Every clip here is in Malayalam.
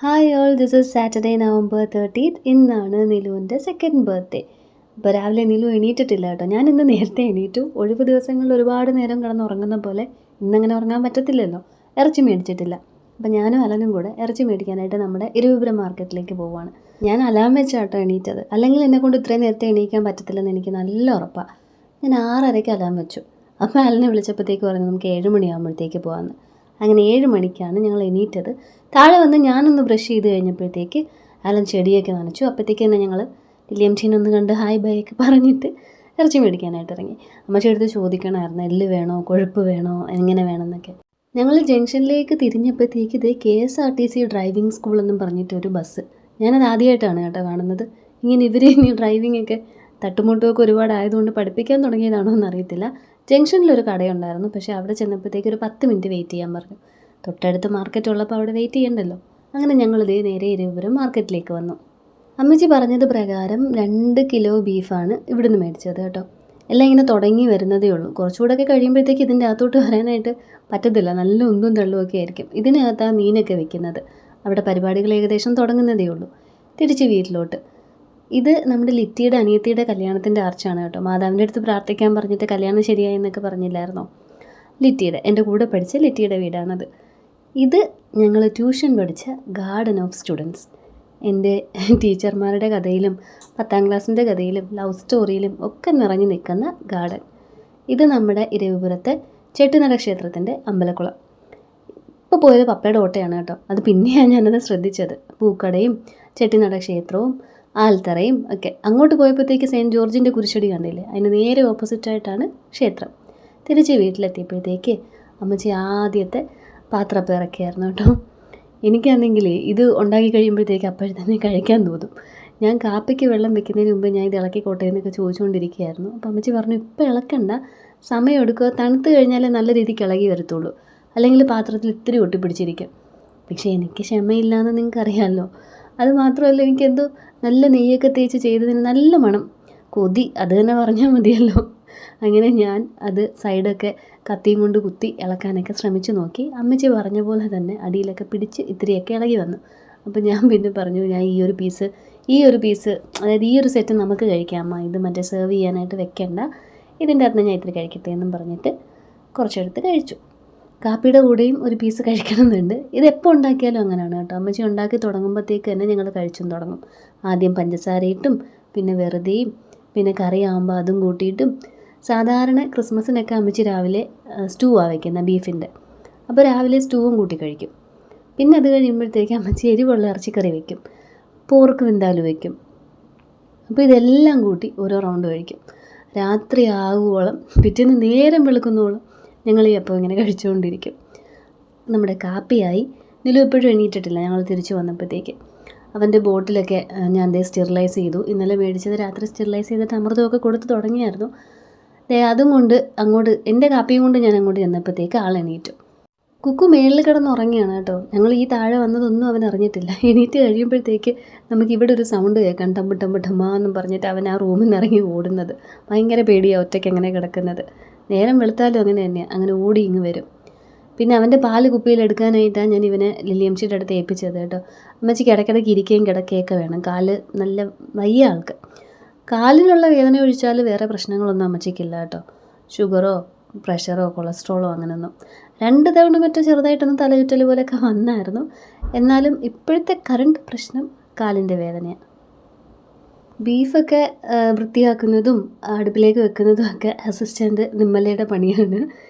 Hi all, this is Saturday November 30th. ഇന്നാണ് നിലുവിൻ്റെ സെക്കൻഡ് ബർത്ത്ഡേ. അപ്പോൾ രാവിലെ നിലു എണീറ്റിട്ടില്ല കേട്ടോ. ഞാൻ ഇന്ന് നേരത്തെ എണീറ്റു. ഒഴിവ് ദിവസങ്ങളിൽ ഒരുപാട് നേരം കിടന്ന് ഉറങ്ങുന്ന പോലെ ഇന്നങ്ങനെ ഉറങ്ങാൻ പറ്റത്തില്ലല്ലോ. ഇറച്ചി മേടിച്ചിട്ടില്ല. അപ്പോൾ ഞാനും അലനും കൂടെ ഇറച്ചി മേടിക്കാനായിട്ട് നമ്മുടെ ഇരുവിപുരം മാർക്കറ്റിലേക്ക് പോവുകയാണ്. ഞാൻ അലാം വെച്ചാട്ടോ എണീറ്റത്. അല്ലെങ്കിൽ എന്നെക്കൊണ്ട് ഇത്രയും നേരത്തെ എണീക്കാൻ പറ്റത്തില്ലെന്ന് എനിക്ക് നല്ല ഉറപ്പാണ്. ഞാൻ 6:30 അലാം വെച്ചു. അപ്പോൾ അലനെ വിളിച്ചപ്പോഴത്തേക്ക് പറഞ്ഞു നമുക്ക് 7 മണിയാകുമ്പോഴത്തേക്ക് പോകാമെന്ന്. അങ്ങനെ 7 മണിക്കാണ് ഞങ്ങൾ എണീറ്റത്. താഴെ വന്ന് ഞാനൊന്ന് ബ്രഷ് ചെയ്ത് കഴിഞ്ഞപ്പോഴത്തേക്ക് അലൻ ചെടിയൊക്കെ നനച്ചു. അപ്പോഴത്തേക്ക് തന്നെ ഞങ്ങൾ ലില്ലിയംചീനൊന്ന് കണ്ട് ഹായ് ബൈ ഒക്കെ പറഞ്ഞിട്ട് ഇറച്ചി മേടിക്കാനായിട്ട് ഇറങ്ങി. അമ്മച്ചി എടുത്ത് ചോദിക്കണമായിരുന്നു എല്ല് വേണോ കൊഴുപ്പ് വേണോ എങ്ങനെ വേണമെന്നൊക്കെ. ഞങ്ങൾ ജംഗ്ഷനിലേക്ക് തിരിഞ്ഞപ്പോഴത്തേക്ക് ഇത് KSRTC ഡ്രൈവിംഗ് സ്കൂളെന്നും പറഞ്ഞിട്ടൊരു ബസ്. ഞാനത് ആദ്യമായിട്ടാണ് കേട്ടോ കാണുന്നത്. ഇങ്ങനെ ഇവർ ഇനി ഡ്രൈവിംഗ് ഒക്കെ തട്ടുമുട്ടുമൊക്കെ ഒരുപാടായതുകൊണ്ട് പഠിപ്പിക്കാൻ തുടങ്ങിയതാണോ എന്നറിയത്തില്ല. ജംഗ്ഷനിലൊരു കടയുണ്ടായിരുന്നു. പക്ഷേ അവിടെ ചെന്നപ്പോഴത്തേക്ക് ഒരു 10 മിനിറ്റ് വെയിറ്റ് ചെയ്യാൻ പറഞ്ഞു. തൊട്ടടുത്ത് മാർക്കറ്റ് ഉള്ളപ്പോൾ അവിടെ വെയിറ്റ് ചെയ്യണ്ടല്ലോ. അങ്ങനെ ഞങ്ങളിതേ നേരെ ഇരുവപുരം മാർക്കറ്റിലേക്ക് വന്നു. അമ്മച്ചി പറഞ്ഞത് പ്രകാരം 2 കിലോ ബീഫാണ് ഇവിടുന്ന് മേടിച്ചത് കേട്ടോ. എല്ലാം ഇങ്ങനെ തുടങ്ങി വരുന്നതേ ഉള്ളൂ. കുറച്ചുകൂടെയൊക്കെ കഴിയുമ്പോഴത്തേക്ക് ഇതിൻ്റെ അകത്തോട്ട് വരാനായിട്ട് പറ്റത്തില്ല. നല്ല ഉന്തും തള്ളുമൊക്കെ ആയിരിക്കും. ഇതിനകത്ത് ആ മീനൊക്കെ വെക്കുന്നത്. അവിടെ പരിപാടികൾ ഏകദേശം തുടങ്ങുന്നതേ ഉള്ളൂ. തിരിച്ച് വീട്ടിലോട്ട്. ഇത് നമ്മുടെ ലിറ്റിയുടെ അനിയത്തിയുടെ കല്യാണത്തിൻ്റെ ആർച്ചാണ് കേട്ടോ. മാതാവിൻ്റെ അടുത്ത് പ്രാർത്ഥിക്കാൻ പറഞ്ഞിട്ട് കല്യാണം ശരിയായി എന്നൊക്കെ പറഞ്ഞില്ലായിരുന്നോ? ലിറ്റിയുടെ, എൻ്റെ കൂടെ പഠിച്ച ലിറ്റിയുടെ വീടാണത്. ഇത് ഞങ്ങൾ ട്യൂഷൻ പഠിച്ച ഗാർഡൻ ഓഫ് സ്റ്റുഡൻസ്. എൻ്റെ ടീച്ചർമാരുടെ കഥയിലും 10ാം ക്ലാസ്സിൻ്റെ കഥയിലും ലവ് സ്റ്റോറിയിലും ഒക്കെ നിറഞ്ഞു നിൽക്കുന്ന ഗാർഡൻ. ഇത് നമ്മുടെ ഇരവിപുരത്തെ ചെട്ടിനട ക്ഷേത്രത്തിൻ്റെ അമ്പലക്കുളം. ഇപ്പോൾ പോയത് പപ്പയുടെ ഓട്ടയാണ് കേട്ടോ. അത് പിന്നെയാണ് ഞാനത് ശ്രദ്ധിച്ചത്. പൂക്കടയും ചെട്ടിനട ക്ഷേത്രവും ആൽത്തറയും ഒക്കെ. അങ്ങോട്ട് പോയപ്പോഴത്തേക്ക് സെയിൻറ്റ് ജോർജിൻ്റെ കുരിശടി കണ്ടില്ലേ, അതിന് നേരെ ഓപ്പോസിറ്റായിട്ടാണ് ക്ഷേത്രം. തിരിച്ച് വീട്ടിലെത്തിയപ്പോഴത്തേക്ക് അമ്മച്ചി ആദ്യത്തെ പാത്രപ്പം ഇറക്കിയായിരുന്നു കേട്ടോ. എനിക്കാണെങ്കിൽ ഇത് ഉണ്ടാക്കി കഴിയുമ്പോഴത്തേക്ക് അപ്പോഴും തന്നെ കഴിക്കാൻ തോന്നും. ഞാൻ കാപ്പിക്ക് വെള്ളം വെക്കുന്നതിന് മുമ്പ് ഞാൻ ഇത് ഇളക്കിക്കോട്ടെ എന്നൊക്കെ ചോദിച്ചുകൊണ്ടിരിക്കുകയായിരുന്നു. അപ്പോൾ അമ്മച്ചി പറഞ്ഞു ഇപ്പോൾ ഇളക്കണ്ട, സമയം എടുക്കുക, തണുത്ത് കഴിഞ്ഞാലേ നല്ല രീതിക്ക് ഇളകി വരത്തുള്ളൂ, അല്ലെങ്കിൽ പാത്രത്തിൽ ഇത്തിരി ഒട്ടിപ്പിടിച്ചിരിക്കും. പക്ഷേ എനിക്ക് ക്ഷമയില്ലാന്ന് നിങ്ങൾക്കറിയാമല്ലോ. അത് മാത്രമല്ല എനിക്കെന്തോ നല്ല നെയ്യൊക്കെ തേച്ച് ചെയ്തതിന് നല്ല മണം, കൊതി, അത് തന്നെ പറഞ്ഞാൽ മതിയല്ലോ. അങ്ങനെ ഞാൻ അത് സൈഡൊക്കെ കത്തിയും കൊണ്ട് കുത്തി ഇളക്കാനൊക്കെ ശ്രമിച്ചു നോക്കി. അമ്മച്ചി പറഞ്ഞ പോലെ തന്നെ അടിയിലൊക്കെ പിടിച്ച് ഇത്തിരിയൊക്കെ ഇളകി വന്നു. അപ്പോൾ ഞാൻ പിന്നെ പറഞ്ഞു ഞാൻ ഈ ഒരു പീസ് അതായത് ഈ ഒരു സെറ്റ് നമുക്ക് കഴിക്കാമോ, ഇത് മറ്റേ സെർവ് ചെയ്യാനായിട്ട് വെക്കണ്ട, ഇതിൻ്റെ അകത്ത് ഞാൻ ഇത്തിരി കഴിക്കട്ടെ എന്നും പറഞ്ഞിട്ട് കുറച്ചെടുത്ത് കഴിച്ചു. കാപ്പിയുടെ കൂടെയും ഒരു പീസ് കഴിക്കണമെന്നുണ്ട്. ഇതെപ്പോൾ ഉണ്ടാക്കിയാലും അങ്ങനെയാണ് കേട്ടോ. അമ്മച്ചി ഉണ്ടാക്കി തുടങ്ങുമ്പോഴത്തേക്ക് തന്നെ ഞങ്ങൾ കഴിച്ചും തുടങ്ങും. ആദ്യം പഞ്ചസാരയിട്ടും പിന്നെ വെറുതെയും പിന്നെ കറിയാകുമ്പോൾ അതും കൂട്ടിയിട്ടും. സാധാരണ ക്രിസ്മസിനൊക്കെ അമ്മച്ചി രാവിലെ സ്റ്റൂവാണ് വയ്ക്കുന്നത് ബീഫിൻ്റെ. അപ്പോൾ രാവിലെ സ്റ്റൂവും കൂട്ടി കഴിക്കും. പിന്നെ അത് കഴിയുമ്പോഴത്തേക്ക് അമ്മച്ചി എരിവുള്ള ഇറച്ചിക്കറി വയ്ക്കും, പോർക്ക് വിന്താലു വയ്ക്കും. അപ്പോൾ ഇതെല്ലാം കൂട്ടി ഓരോ റൗണ്ട് കഴിക്കും. രാത്രി ആകുവോളം, പിറ്റേന്ന് നേരം വെളുക്കുന്നോളം ഞങ്ങൾ ഈ അപ്പം ഇങ്ങനെ കഴിച്ചുകൊണ്ടിരിക്കും. നമ്മുടെ കാപ്പിയായി. നിലു ഇപ്പോഴും എണീറ്റിട്ടില്ല. ഞങ്ങൾ തിരിച്ചു വന്നപ്പോഴത്തേക്ക് അവൻ്റെ ബോട്ടിലൊക്കെ ഞാൻ സ്റ്റെറിലൈസ് ചെയ്തു. ഇന്നലെ മേടിച്ചത് രാത്രി സ്റ്റെറിലൈസ് ചെയ്തിട്ട് അമൃതമൊക്കെ കൊടുത്ത് തുടങ്ങിയായിരുന്നു. അതും കൊണ്ട് അങ്ങോട്ട് എൻ്റെ കാപ്പിയും കൊണ്ട് ഞാൻ അങ്ങോട്ട് ചെന്നപ്പോഴത്തേക്ക് ആൾ എണീറ്റു. കുക്കു മേളിൽ കിടന്ന് ഉറങ്ങിയാണ് കേട്ടോ. ഞങ്ങൾ ഈ താഴെ വന്നതൊന്നും അവൻ അറിഞ്ഞിട്ടില്ല. എണീറ്റ് കഴിയുമ്പോഴത്തേക്ക് നമുക്ക് ഇവിടെ ഒരു സൗണ്ട് കേൾക്കാം, ടമ്പ് ടമ്പ് ടമ്മാ എന്നും പറഞ്ഞിട്ട് അവൻ ആ റൂമിൽ നിന്ന് ഇറങ്ങി ഓടുന്നത്. ഭയങ്കര പേടിയാണ് ഒറ്റയ്ക്ക് അങ്ങനെ കിടക്കുന്നത്. നേരം വെളുത്താലും അങ്ങനെ തന്നെയാണ്, അങ്ങനെ ഓടി ഇങ്ങ് വരും. പിന്നെ അവൻ്റെ പാല് കുപ്പിയിലെടുക്കാനായിട്ടാണ് ഞാൻ ഇവനെ ലില്ലിയംച്ചിയുടെ അടുത്ത് ഏൽപ്പിച്ചത് കേട്ടോ. അമ്മച്ചിക്ക് ഇടയ്ക്കിടയ്ക്ക് ഇരിക്കുകയും കിടക്കുകയൊക്കെ വേണം. കാല് നല്ല വയ്യ ആൾക്ക്. കാലിനുള്ള വേദന ഒഴിച്ചാൽ വേറെ പ്രശ്നങ്ങളൊന്നും അമ്മച്ചിക്കില്ല കേട്ടോ. ഷുഗറോ പ്രഷറോ കൊളസ്ട്രോളോ അങ്ങനെയൊന്നും. 2 തവണ മറ്റോ ചെറുതായിട്ടൊന്നും തലചുറ്റൽ പോലെയൊക്കെ വന്നായിരുന്നു. എന്നാലും ഇപ്പോഴത്തെ കറണ്ട് പ്രശ്നം കാലിൻ്റെ വേദനയാണ്. ബീഫൊക്കെ വൃത്തിയാക്കുന്നതും അടുപ്പിലേക്ക് വെക്കുന്നതും ഒക്കെ അസിസ്റ്റൻറ്റ് നിമ്മലയുടെ പണിയാണ്.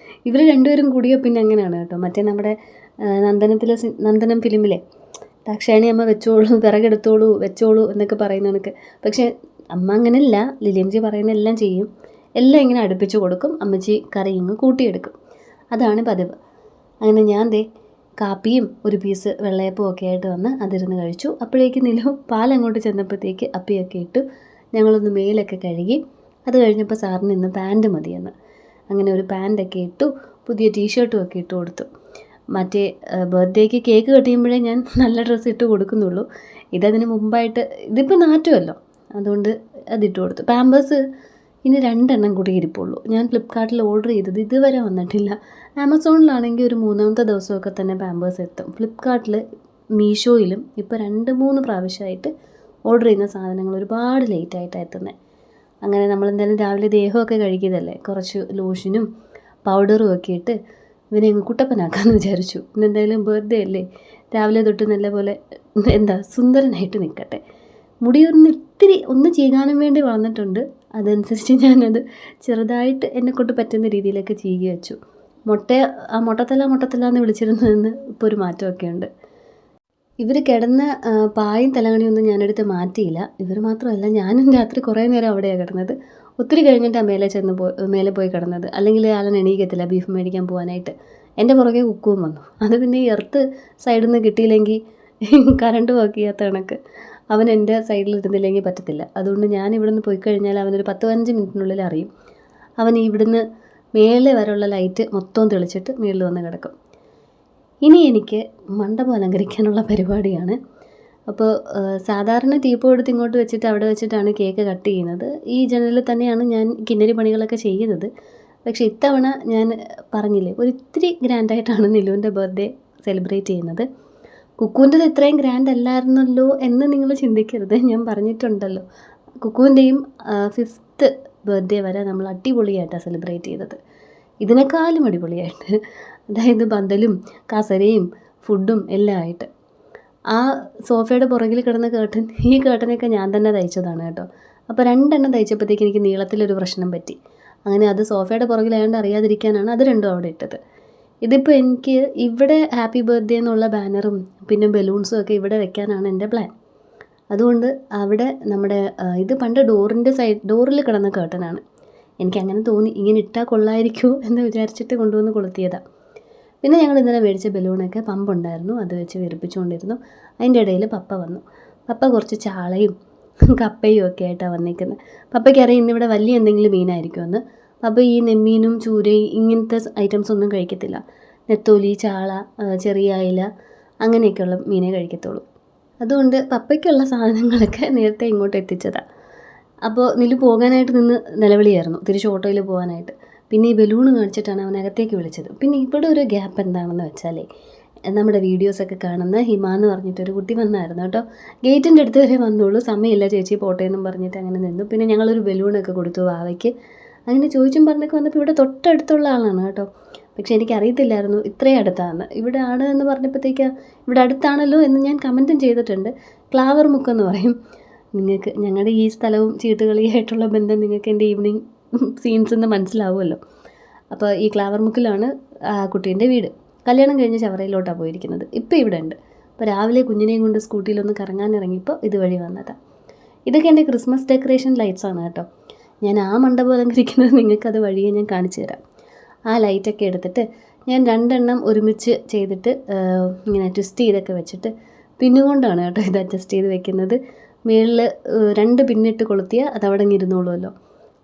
ഇവർ രണ്ടുപേരും കൂടിയോ പിന്നെ അങ്ങനെയാണ് കേട്ടോ. മറ്റേ നമ്മുടെ നന്ദനം ഫിലിമിലെ ദാക്ഷായണി അമ്മ വെച്ചോളൂ, വിറകെടുത്തോളൂ, വെച്ചോളൂ എന്നൊക്കെ പറയുന്ന കണക്ക്. പക്ഷേ അമ്മ അങ്ങനെയല്ല, ലില്ലിയംജി പറയുന്ന എല്ലാം ചെയ്യും. എല്ലാം ഇങ്ങനെ അടുപ്പിച്ച് കൊടുക്കും. അമ്മച്ചി കറി ഇങ്ങ് കൂട്ടിയെടുക്കും. അതാണ് പതിവ്. അങ്ങനെ ഞാൻ കാപ്പിയും ഒരു പീസ് വെള്ളയപ്പവും ഒക്കെ ആയിട്ട് വന്ന് അതിരുന്ന് കഴിച്ചു. അപ്പോഴേക്ക് നിലു പാലങ്ങോട്ട് ചെന്നപ്പോഴത്തേക്ക് അപ്പിയൊക്കെ ഇട്ടു. ഞങ്ങളൊന്ന് മേലൊക്കെ കഴുകി. അത് കഴിഞ്ഞപ്പോൾ സാറിന് ഇന്ന് പാൻറ്റ് മതിയെന്ന്. അങ്ങനെ ഒരു പാൻറ്റൊക്കെ ഇട്ടു. പുതിയ ടീഷർട്ടും ഒക്കെ ഇട്ട് കൊടുത്തു. മറ്റേ ബർത്ത്ഡേക്ക് കേക്ക് കട്ട് ചെയ്യുമ്പോഴേ ഞാൻ നല്ല ഡ്രസ്സ് ഇട്ട് കൊടുക്കുന്നുള്ളൂ. ഇതതിന് മുമ്പായിട്ട് ഇതിപ്പോൾ നാറ്റുമല്ലോ, അതുകൊണ്ട് അതിട്ട് കൊടുത്തു. പാമ്പേഴ്സ് ഇനി 2 എണ്ണം കൂടി ഇരിപ്പുള്ളൂ. ഞാൻ ഫ്ലിപ്കാർട്ടിൽ ഓർഡർ ചെയ്തത് ഇതുവരെ വന്നിട്ടില്ല. ആമസോണിലാണെങ്കിൽ ഒരു 3ാമത്തെ ദിവസമൊക്കെ തന്നെ പാമ്പേഴ്സ് എത്തും. ഫ്ലിപ്കാർട്ടിൽ മീഷോയിലും ഇപ്പോൾ 2-3 പ്രാവശ്യമായിട്ട് ഓർഡർ ചെയ്യുന്ന സാധനങ്ങൾ ഒരുപാട് ലേറ്റായിട്ടാണ് എത്തുന്നത്. അങ്ങനെ നമ്മളെന്തായാലും രാവിലെ ദേഹമൊക്കെ കഴുകിയതല്ലേ, കുറച്ച് ലോഷനും പൗഡറും ഒക്കെ ഇട്ട് ഇവനെ അങ്ങ് കുട്ടപ്പനാക്കാമെന്ന് വിചാരിച്ചു. ഇന്നെന്തായാലും ബർത്ത്ഡേ അല്ലേ, രാവിലെ തൊട്ട് നല്ലപോലെ സുന്ദരനായിട്ട് നിൽക്കട്ടെ. മുടി ഇത്തിരി ഒന്ന് ചീകാനും വേണ്ടി വളർന്നിട്ടുണ്ട്. അതനുസരിച്ച് ഞാനത് ചെറുതായിട്ട് എന്നെക്കൊണ്ട് പറ്റുന്ന രീതിയിലൊക്കെ ചീകി വെച്ചു. മൊട്ടത്തല എന്ന് വിളിച്ചിരുന്നതെന്ന് ഇപ്പോൾ ഒരു മാറ്റമൊക്കെ ഉണ്ട്. ഇവർ കിടന്ന പായും തലകണിയൊന്നും ഞാനെടുത്ത് മാറ്റിയില്ല. ഇവർ മാത്രമല്ല, ഞാനും രാത്രി കുറേ നേരം അവിടെയാണ് കിടന്നത്. ഒത്തിരി കഴിഞ്ഞിട്ടാണ് മേലെ പോയി കിടന്നത്. അല്ലെങ്കിൽ ആളൻ എണീക്കത്തില്ല ബീഫ് മേടിക്കാൻ പോകാനായിട്ട്. എൻ്റെ പുറകെ കുക്കുവും വന്നു. അത് പിന്നെ ഈ എർത്ത് സൈഡിൽ നിന്ന് കിട്ടിയില്ലെങ്കിൽ കറണ്ട് വർക്ക് ചെയ്യാത്ത കണക്ക് അവൻ എൻ്റെ സൈഡിൽ ഇരുന്നില്ലെങ്കിൽ പറ്റത്തില്ല. അതുകൊണ്ട് ഞാൻ ഇവിടുന്ന് പോയി കഴിഞ്ഞാൽ അവനൊരു 10-15 മിനിറ്റിനുള്ളിൽ അറിയും. അവൻ ഇവിടുന്ന് മേലെ വരെയുള്ള ലൈറ്റ് മൊത്തം തെളിച്ചിട്ട് മേളിൽ വന്ന് കിടക്കും. ഇനി എനിക്ക് മണ്ഡപം അലങ്കരിക്കാനുള്ള പരിപാടിയാണ്. അപ്പോൾ സാധാരണ ടീപ്പോ എടുത്ത് ഇങ്ങോട്ട് വെച്ചിട്ട് അവിടെ വെച്ചിട്ടാണ് കേക്ക് കട്ട് ചെയ്യുന്നത്. ഈ ജനലിൽ തന്നെയാണ് ഞാൻ കിന്നരി പണികളൊക്കെ ചെയ്യുന്നത്. പക്ഷേ ഇത്തവണ ഞാൻ പറഞ്ഞില്ലേ, ഒരിത്തിരി ഗ്രാൻഡായിട്ടാണ് നിലുവിൻ്റെ ബർത്ത്ഡേ സെലിബ്രേറ്റ് ചെയ്യുന്നത്. കുക്കുവിൻ്റെത് ഇത്രയും ഗ്രാൻഡ് അല്ലായിരുന്നല്ലോ എന്ന് നിങ്ങൾ ചിന്തിക്കരുത്. ഞാൻ പറഞ്ഞിട്ടുണ്ടല്ലോ, കുക്കുവിൻ്റെയും 5th ബർത്ത്ഡേ വരെ നമ്മൾ അടിപൊളിയായിട്ടാണ് സെലിബ്രേറ്റ് ചെയ്തത്. ഇതിനേക്കാളും അടിപൊളിയായിട്ട്, അതായത് പന്തലും കസരയും ഫുഡും എല്ലാം ആയിട്ട്. ആ സോഫയുടെ പുറകിൽ കിടന്ന ഈ കേട്ടനൊക്കെ ഞാൻ തന്നെ തയ്ച്ചതാണ് കേട്ടോ. അപ്പോൾ 2 എണ്ണം തയ്ച്ചപ്പോഴത്തേക്ക് എനിക്ക് നീളത്തിലൊരു പ്രശ്നം പറ്റി. അങ്ങനെ അത് സോഫയുടെ പുറകിലായതുകൊണ്ട് അറിയാതിരിക്കാനാണ് അത് 2 അവിടെ ഇട്ടത്. ഇതിപ്പോൾ എനിക്ക് ഇവിടെ ഹാപ്പി ബർത്ത്ഡേ എന്നുള്ള ബാനറും പിന്നെ ബലൂൺസും ഒക്കെ ഇവിടെ വെക്കാനാണ് എൻ്റെ പ്ലാൻ. അതുകൊണ്ട് അവിടെ നമ്മുടെ ഇത് പണ്ട് ഡോറിൽ കിടന്ന കേട്ടനാണ്. എനിക്കങ്ങനെ തോന്നി, ഇങ്ങനെ ഇട്ടാൽ കൊള്ളായിരിക്കുമോ എന്ന് വിചാരിച്ചിട്ട് കൊണ്ടുവന്ന് കൊളുത്തിയതാണ്. പിന്നെ ഞങ്ങൾ ഇന്നലെ മേടിച്ച ബലൂണൊക്കെ പമ്പുണ്ടായിരുന്നു, അത് വെച്ച് വിരിപ്പിച്ചുകൊണ്ടിരുന്നു. അതിൻ്റെ ഇടയിൽ പപ്പ വന്നു. പപ്പ കുറച്ച് ചാളയും കപ്പയും ഒക്കെ ആയിട്ടാണ് വന്നിരിക്കുന്നത്. പപ്പയ്ക്കറിയാം ഇന്നിവിടെ വലിയ എന്തെങ്കിലും മീനായിരിക്കുമെന്ന്. പപ്പ ഈ നെമ്മീനും ചൂരയും ഇങ്ങനത്തെ ഐറ്റംസ് ഒന്നും കഴിക്കത്തില്ല. നെത്തോലി, ചാള, ചെറിയ അയില അങ്ങനെയൊക്കെയുള്ള മീനേ കഴിക്കത്തുള്ളൂ. അതുകൊണ്ട് പപ്പയ്ക്കുള്ള സാധനങ്ങളൊക്കെ നേരത്തെ ഇങ്ങോട്ട് എത്തിച്ചതാണ്. അപ്പോൾ നിലു പോകാനായിട്ട് നിന്ന് നിലവിളിയായിരുന്നു, തിരിച്ച് ഓട്ടോയിൽ പോകാനായിട്ട്. പിന്നെ ഈ ബലൂൺ കാണിച്ചിട്ടാണ് അവൻ അകത്തേക്ക് വിളിച്ചത്. പിന്നെ ഇവിടെ ഒരു ഗ്യാപ്പ് എന്താണെന്ന് വെച്ചാലേ, നമ്മുടെ വീഡിയോസൊക്കെ കാണുന്ന ഹിമ എന്ന് പറഞ്ഞിട്ടൊരു കുട്ടി വന്നായിരുന്നു കേട്ടോ. ഗേറ്റിൻ്റെ അടുത്ത് വരെ വന്നോളൂ, സമയമില്ല ചേച്ചി പോട്ടെ എന്നും പറഞ്ഞിട്ട് അങ്ങനെ നിന്നു. പിന്നെ ഞങ്ങളൊരു ബലൂണൊക്കെ കൊടുത്തു വാവയ്ക്ക്. അങ്ങനെ ചോദിച്ചും പറഞ്ഞൊക്കെ വന്നപ്പോൾ ഇവിടെ തൊട്ടടുത്തുള്ള ആളാണ് കേട്ടോ. പക്ഷേ എനിക്കറിയത്തില്ലായിരുന്നു ഇത്രയും അടുത്താണെന്ന്. ഇവിടെ ആണ് എന്ന് പറഞ്ഞപ്പോഴത്തേക്ക് ഇവിടെ അടുത്താണല്ലോ എന്ന് ഞാൻ കമൻറ്റും ചെയ്തിട്ടുണ്ട്. ക്ലാവർ മുക്കെന്ന് പറയും. നിങ്ങൾക്ക് ഞങ്ങളുടെ ഈ സ്ഥലവും ചീട്ടുകളിയായിട്ടുള്ള ബന്ധം നിങ്ങൾക്ക് എൻ്റെ ഈവനിങ് സീൻസ് എന്ന് മനസ്സിലാവുമല്ലോ. അപ്പോൾ ഈ ക്ലാവർ മുക്കിലാണ് ആ കുട്ടീൻ്റെ വീട്. കല്യാണം കഴിഞ്ഞ് ചവറയിലോട്ടാണ് പോയിരിക്കുന്നത്. ഇപ്പോൾ ഇവിടെ ഉണ്ട്. അപ്പോൾ രാവിലെ കുഞ്ഞിനെയും കൊണ്ട് സ്കൂട്ടിയിലൊന്ന് കറങ്ങാൻ ഇറങ്ങിയപ്പോൾ ഇതുവഴി വന്നതാണ്. ഇതൊക്കെ എൻ്റെ ക്രിസ്മസ് ഡെക്കറേഷൻ ലൈറ്റ്സാണ് കേട്ടോ. ഞാൻ ആ മണ്ഡപം അലങ്കരിക്കുന്നത് നിങ്ങൾക്കത് വഴിയെ ഞാൻ കാണിച്ചു തരാം. ആ ലൈറ്റൊക്കെ എടുത്തിട്ട് ഞാൻ 2 എണ്ണം ഒരുമിച്ച് ചെയ്തിട്ട് ഇങ്ങനെ ട്വിസ്റ്റ് ചെയ്തൊക്കെ വെച്ചിട്ട് പിന്നുകൊണ്ടാണ് കേട്ടോ ഇത് അഡ്ജസ്റ്റ് ചെയ്ത് വെക്കുന്നത്. മുകളിൽ 2 പിന്നിട്ട് കൊളുത്തിയാൽ അതവിടെ ഇരുന്നോളുമല്ലോ.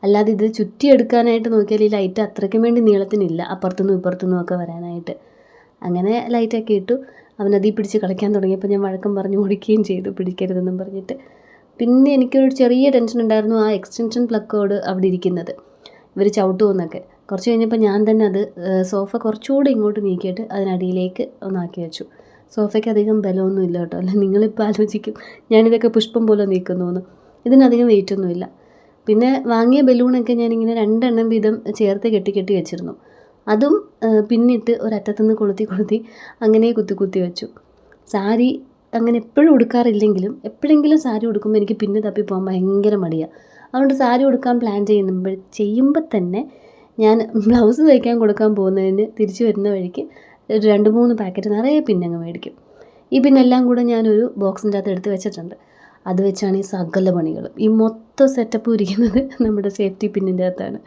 അല്ലാതെ ഇത് ചുറ്റിയെടുക്കാനായിട്ട് നോക്കിയാൽ ഈ ലൈറ്റ് അത്രയ്ക്കും വേണ്ടി നീളത്തിനില്ല, അപ്പുറത്തുനിന്നും ഇപ്പുറത്തുനിന്നും ഒക്കെ വരാനായിട്ട്. അങ്ങനെ ലൈറ്റൊക്കെ ഇട്ടു. അവനതീ പിടിച്ച് കളിക്കാൻ തുടങ്ങിയപ്പോൾ ഞാൻ വഴക്കം പറഞ്ഞ് ഓടിക്കുകയും ചെയ്തു, പിടിക്കരുതെന്നും പറഞ്ഞിട്ട്. പിന്നെ എനിക്കൊരു ചെറിയ ടെൻഷൻ ഉണ്ടായിരുന്നു, ആ എക്സ്റ്റൻഷൻ പ്ലഗ് കോഡ് അവിടെ ഇരിക്കുന്നത് ഇവർ ചവിട്ടുമെന്നൊക്കെ. കുറച്ച് കഴിഞ്ഞപ്പോൾ ഞാൻ തന്നെ അത് സോഫ കുറച്ചുകൂടി ഇങ്ങോട്ട് നീക്കിയിട്ട് അതിനടിയിലേക്ക് ഒന്നാക്കി വെച്ചു. സോഫയ്ക്ക് അധികം ബലമൊന്നും ഇല്ല കേട്ടോ. അല്ല നിങ്ങളിപ്പോൾ ആലോചിക്കും ഞാനിതൊക്കെ പുഷ്പം പോലെ നീക്കുന്നുവെന്ന്. ഇതിനധികം വെയിറ്റൊന്നുമില്ല. പിന്നെ വാങ്ങിയ ബലൂണൊക്കെ ഞാനിങ്ങനെ 2 എണ്ണം വീതം ചേർത്ത് കെട്ടി വെച്ചിരുന്നു. അതും പിന്നിട്ട് ഒരറ്റത്തുനിന്ന് കൊളുത്തി അങ്ങനെ കുത്തി വെച്ചു. സാരി അങ്ങനെ എപ്പോഴും ഉടുക്കാറില്ലെങ്കിലും എപ്പോഴെങ്കിലും സാരി ഉടുക്കുമ്പോൾ എനിക്ക് പിന്നെ തപ്പി പോകാൻ ഭയങ്കര മടിയാണ്. അതുകൊണ്ട് സാരി ഉടുക്കാൻ പ്ലാൻ ചെയ്യുമ്പോൾ തന്നെ ഞാൻ ബ്ലൗസ് തയ്ക്കാൻ കൊടുക്കാൻ പോകുന്നതിന് തിരിച്ച് വരുന്ന വഴിക്ക് 2-3 പാക്കറ്റ് നിറയെ പിന്നങ്ങ് മേടിക്കും. ഈ പിന്നെല്ലാം കൂടെ ഞാനൊരു ബോക്സിൻ്റെ അകത്ത് എടുത്ത് വെച്ചിട്ടുണ്ട്. അത് വെച്ചാണ് ഈ സകല പണികളും. ഈ മൊത്തം സെറ്റപ്പ് ഇരിക്കുന്നത് നമ്മുടെ സേഫ്റ്റി പിന്നിൻ്റെ അകത്താണ്.